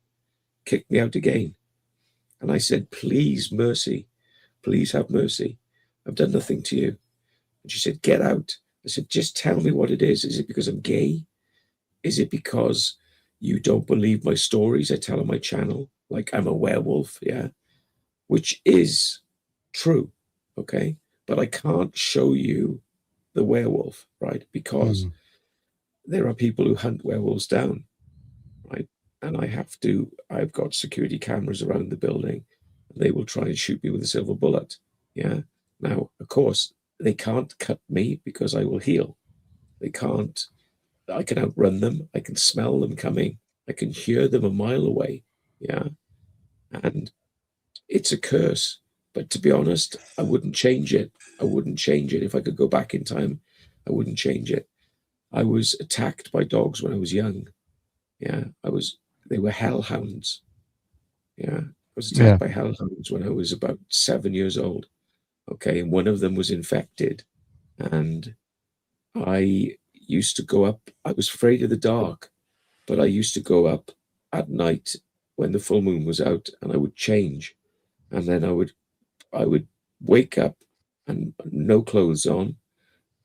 Kicked me out again. And I said, please, mercy. Please have mercy. I've done nothing to you. And she said, get out. I said, just tell me what it is. Is it because I'm gay? Is it because you don't believe my stories I tell on my channel? Like I'm a werewolf, yeah? Which is true, okay? But I can't show you the werewolf, right? Because there are people who hunt werewolves down, right? And I've got security cameras around the building. And they will try and shoot me with a silver bullet, yeah? Now, of course, they can't cut me because I will heal. They can't. I can outrun them. I can smell them coming. I can hear them a mile away. Yeah. And it's a curse. But to be honest, I wouldn't change it. I wouldn't change it. If I could go back in time, I wouldn't change it. I was attacked by dogs when I was young. Yeah. They were hellhounds. Yeah. I was attacked by hellhounds when I was about 7 years old. Okay. And one of them was infected. And I used to go up. I was afraid of the dark, but I used to go up at night when the full moon was out, and I would change, and then I would wake up and no clothes on,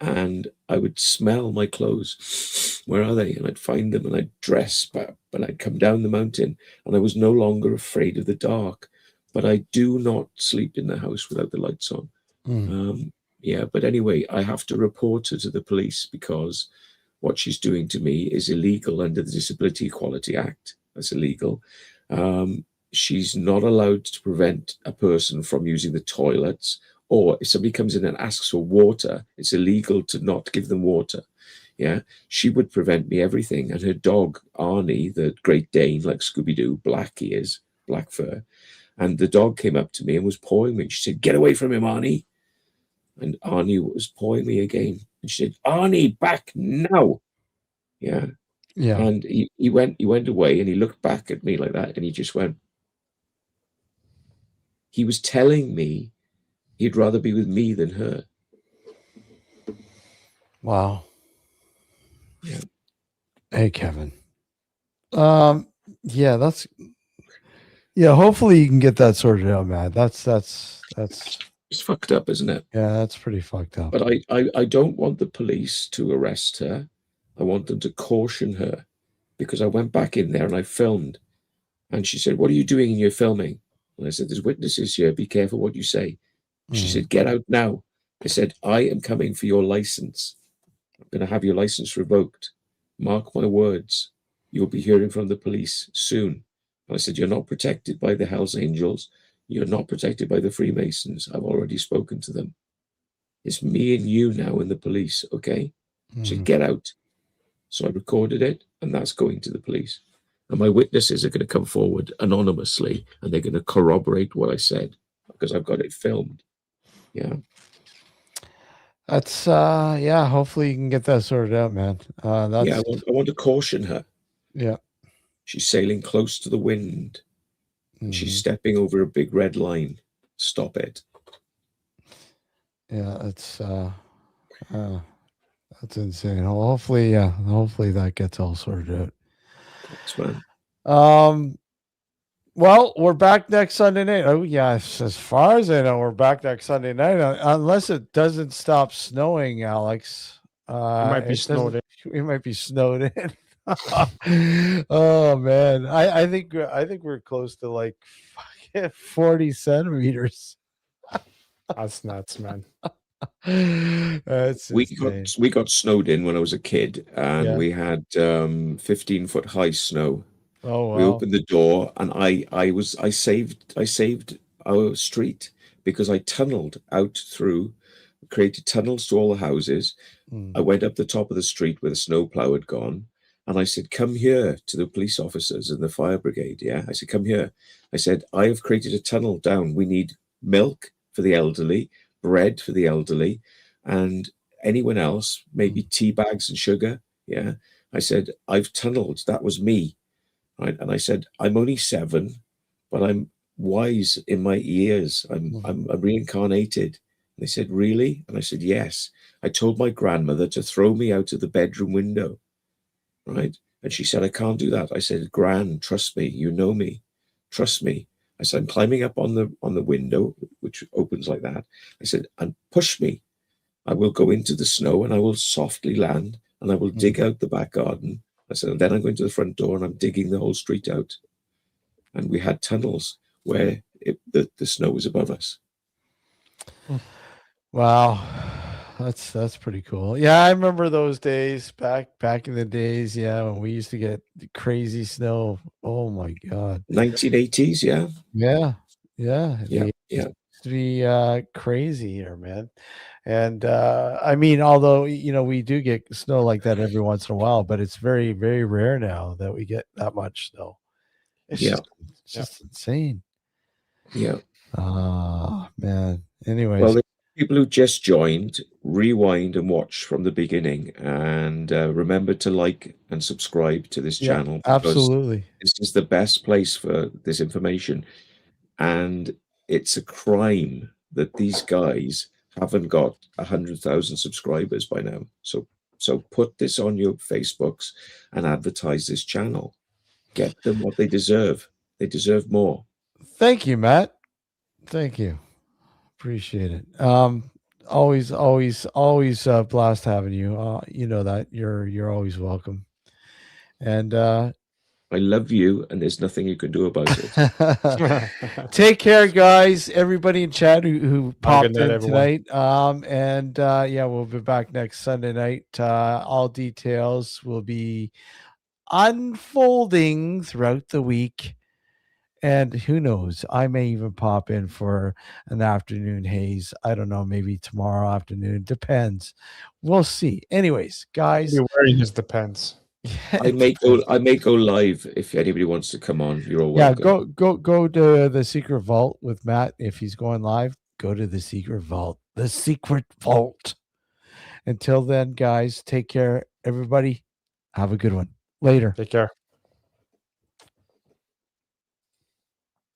and I would smell my clothes. Where are they? And I'd find them, and I'd dress, but I'd come down the mountain, and I was no longer afraid of the dark. But I do not sleep in the house without the lights on. Yeah, but anyway, I have to report her to the police because what she's doing to me is illegal under the Disability Equality Act. That's illegal. She's not allowed to prevent a person from using the toilets, or if somebody comes in and asks for water, it's illegal to not give them water. Yeah, she would prevent me everything. And her dog, Arnie, the Great Dane, like Scooby-Doo, black he is, black fur. And the dog came up to me and was pawing me. She said, get away from him, Arnie. And Arnie was pawing me again. And she said, Arnie, back now. Yeah. Yeah. And he went away and he looked back at me like that and he just went. He was telling me he'd rather be with me than her. Wow. Yeah. Hey, Kevin. Yeah, hopefully you can get that sorted out, man. That's it's fucked up, isn't it? Yeah, that's pretty fucked up. But I don't want the police to arrest her. I want them to caution her, because I went back in there and I filmed. And she said, what are you doing in your filming? And I said, there's witnesses here. Be careful what you say. She said, get out now. I said, I am coming for your license. I'm going to have your license revoked. Mark my words. You'll be hearing from the police soon. And I said, you're not protected by the Hells Angels. You're not protected by the Freemasons. I've already spoken to them. It's me and you now and the police, okay? So get out. So I recorded it, and that's going to the police. And my witnesses are going to come forward anonymously, and they're going to corroborate what I said, because I've got it filmed. Yeah. That's hopefully you can get that sorted out, man. That's Yeah, I want to caution her. Yeah. She's sailing close to the wind. She's stepping over a big red line. Stop it. Yeah, that's insane. Hopefully that gets all sorted out. Thanks, man. Well, we're back next Sunday night. Oh, yes. As far as I know, we're back next Sunday night, unless it doesn't stop snowing, Alex. It might be snowed in. We might be snowed in. Oh man, I think we're close to like 40 centimeters. That's nuts, man. That's insane. we got snowed in when I was a kid, and Yeah. we had 15-foot high snow. Oh We wow. opened the door, and I saved our street because I tunneled out through, created tunnels to all the houses. Mm. I went up the top of the street where the snowplow had gone, and I said, "Come here," to the police officers and the fire brigade. Yeah, I said, "Come here." I said, "I have created a tunnel down. We need milk for the elderly, bread for the elderly, and anyone else, maybe tea bags and sugar." Yeah, I said, "I've tunneled. That was me." Right, and I said, "I'm only 7, but I'm wise in my ears. I'm reincarnated." And they said, "Really?" And I said, "Yes. I told my grandmother to throw me out of the bedroom window." Right, and she said, "I can't do that." I said, "Gran, trust me. You know me. Trust me." I said, "I'm climbing up on the window, which opens like that." I said, "And push me. I will go into the snow, and I will softly land, and I will dig out the back garden." I said, "And then I'm going to the front door, and I'm digging the whole street out." And we had tunnels where the snow was above us. Wow. That's pretty cool. Yeah, I remember those days back in the days, yeah, when we used to get crazy snow. Oh my god. 1980s, yeah. Yeah. Yeah. Yeah, They yeah. used to be crazy here, man. And I mean, although we do get snow like that every once in a while, but it's very, very rare now that we get that much snow. It's Yeah. just insane. Yeah. Oh man. Anyways. Well, the people who just joined, rewind and watch from the beginning, and remember to like and subscribe to this Yeah, channel, because absolutely. this is the best place for this information. And it's a crime that these guys haven't got 100,000 subscribers by now. So put this on your Facebooks and advertise this channel. Get them what they deserve. They deserve more. Thank you, Matt. Thank you. Appreciate it. Always blast having you. You know that you're always welcome. And I love you, and there's nothing you can do about it. take care, guys. Everybody in chat who popped night, in everyone. tonight. And yeah, we'll be back next Sunday night. All details will be unfolding throughout the week. And who knows? I may even pop in for an afternoon haze. I don't know, maybe tomorrow afternoon. Depends. We'll see. Anyways, guys. You're wearing his depends. I may go live if anybody wants to come on. You're all Yeah, welcome. go to the secret vault with Matt. If he's going live, go to the secret vault. The secret vault. Until then, guys, take care. Everybody, have a good one. Later. Take care.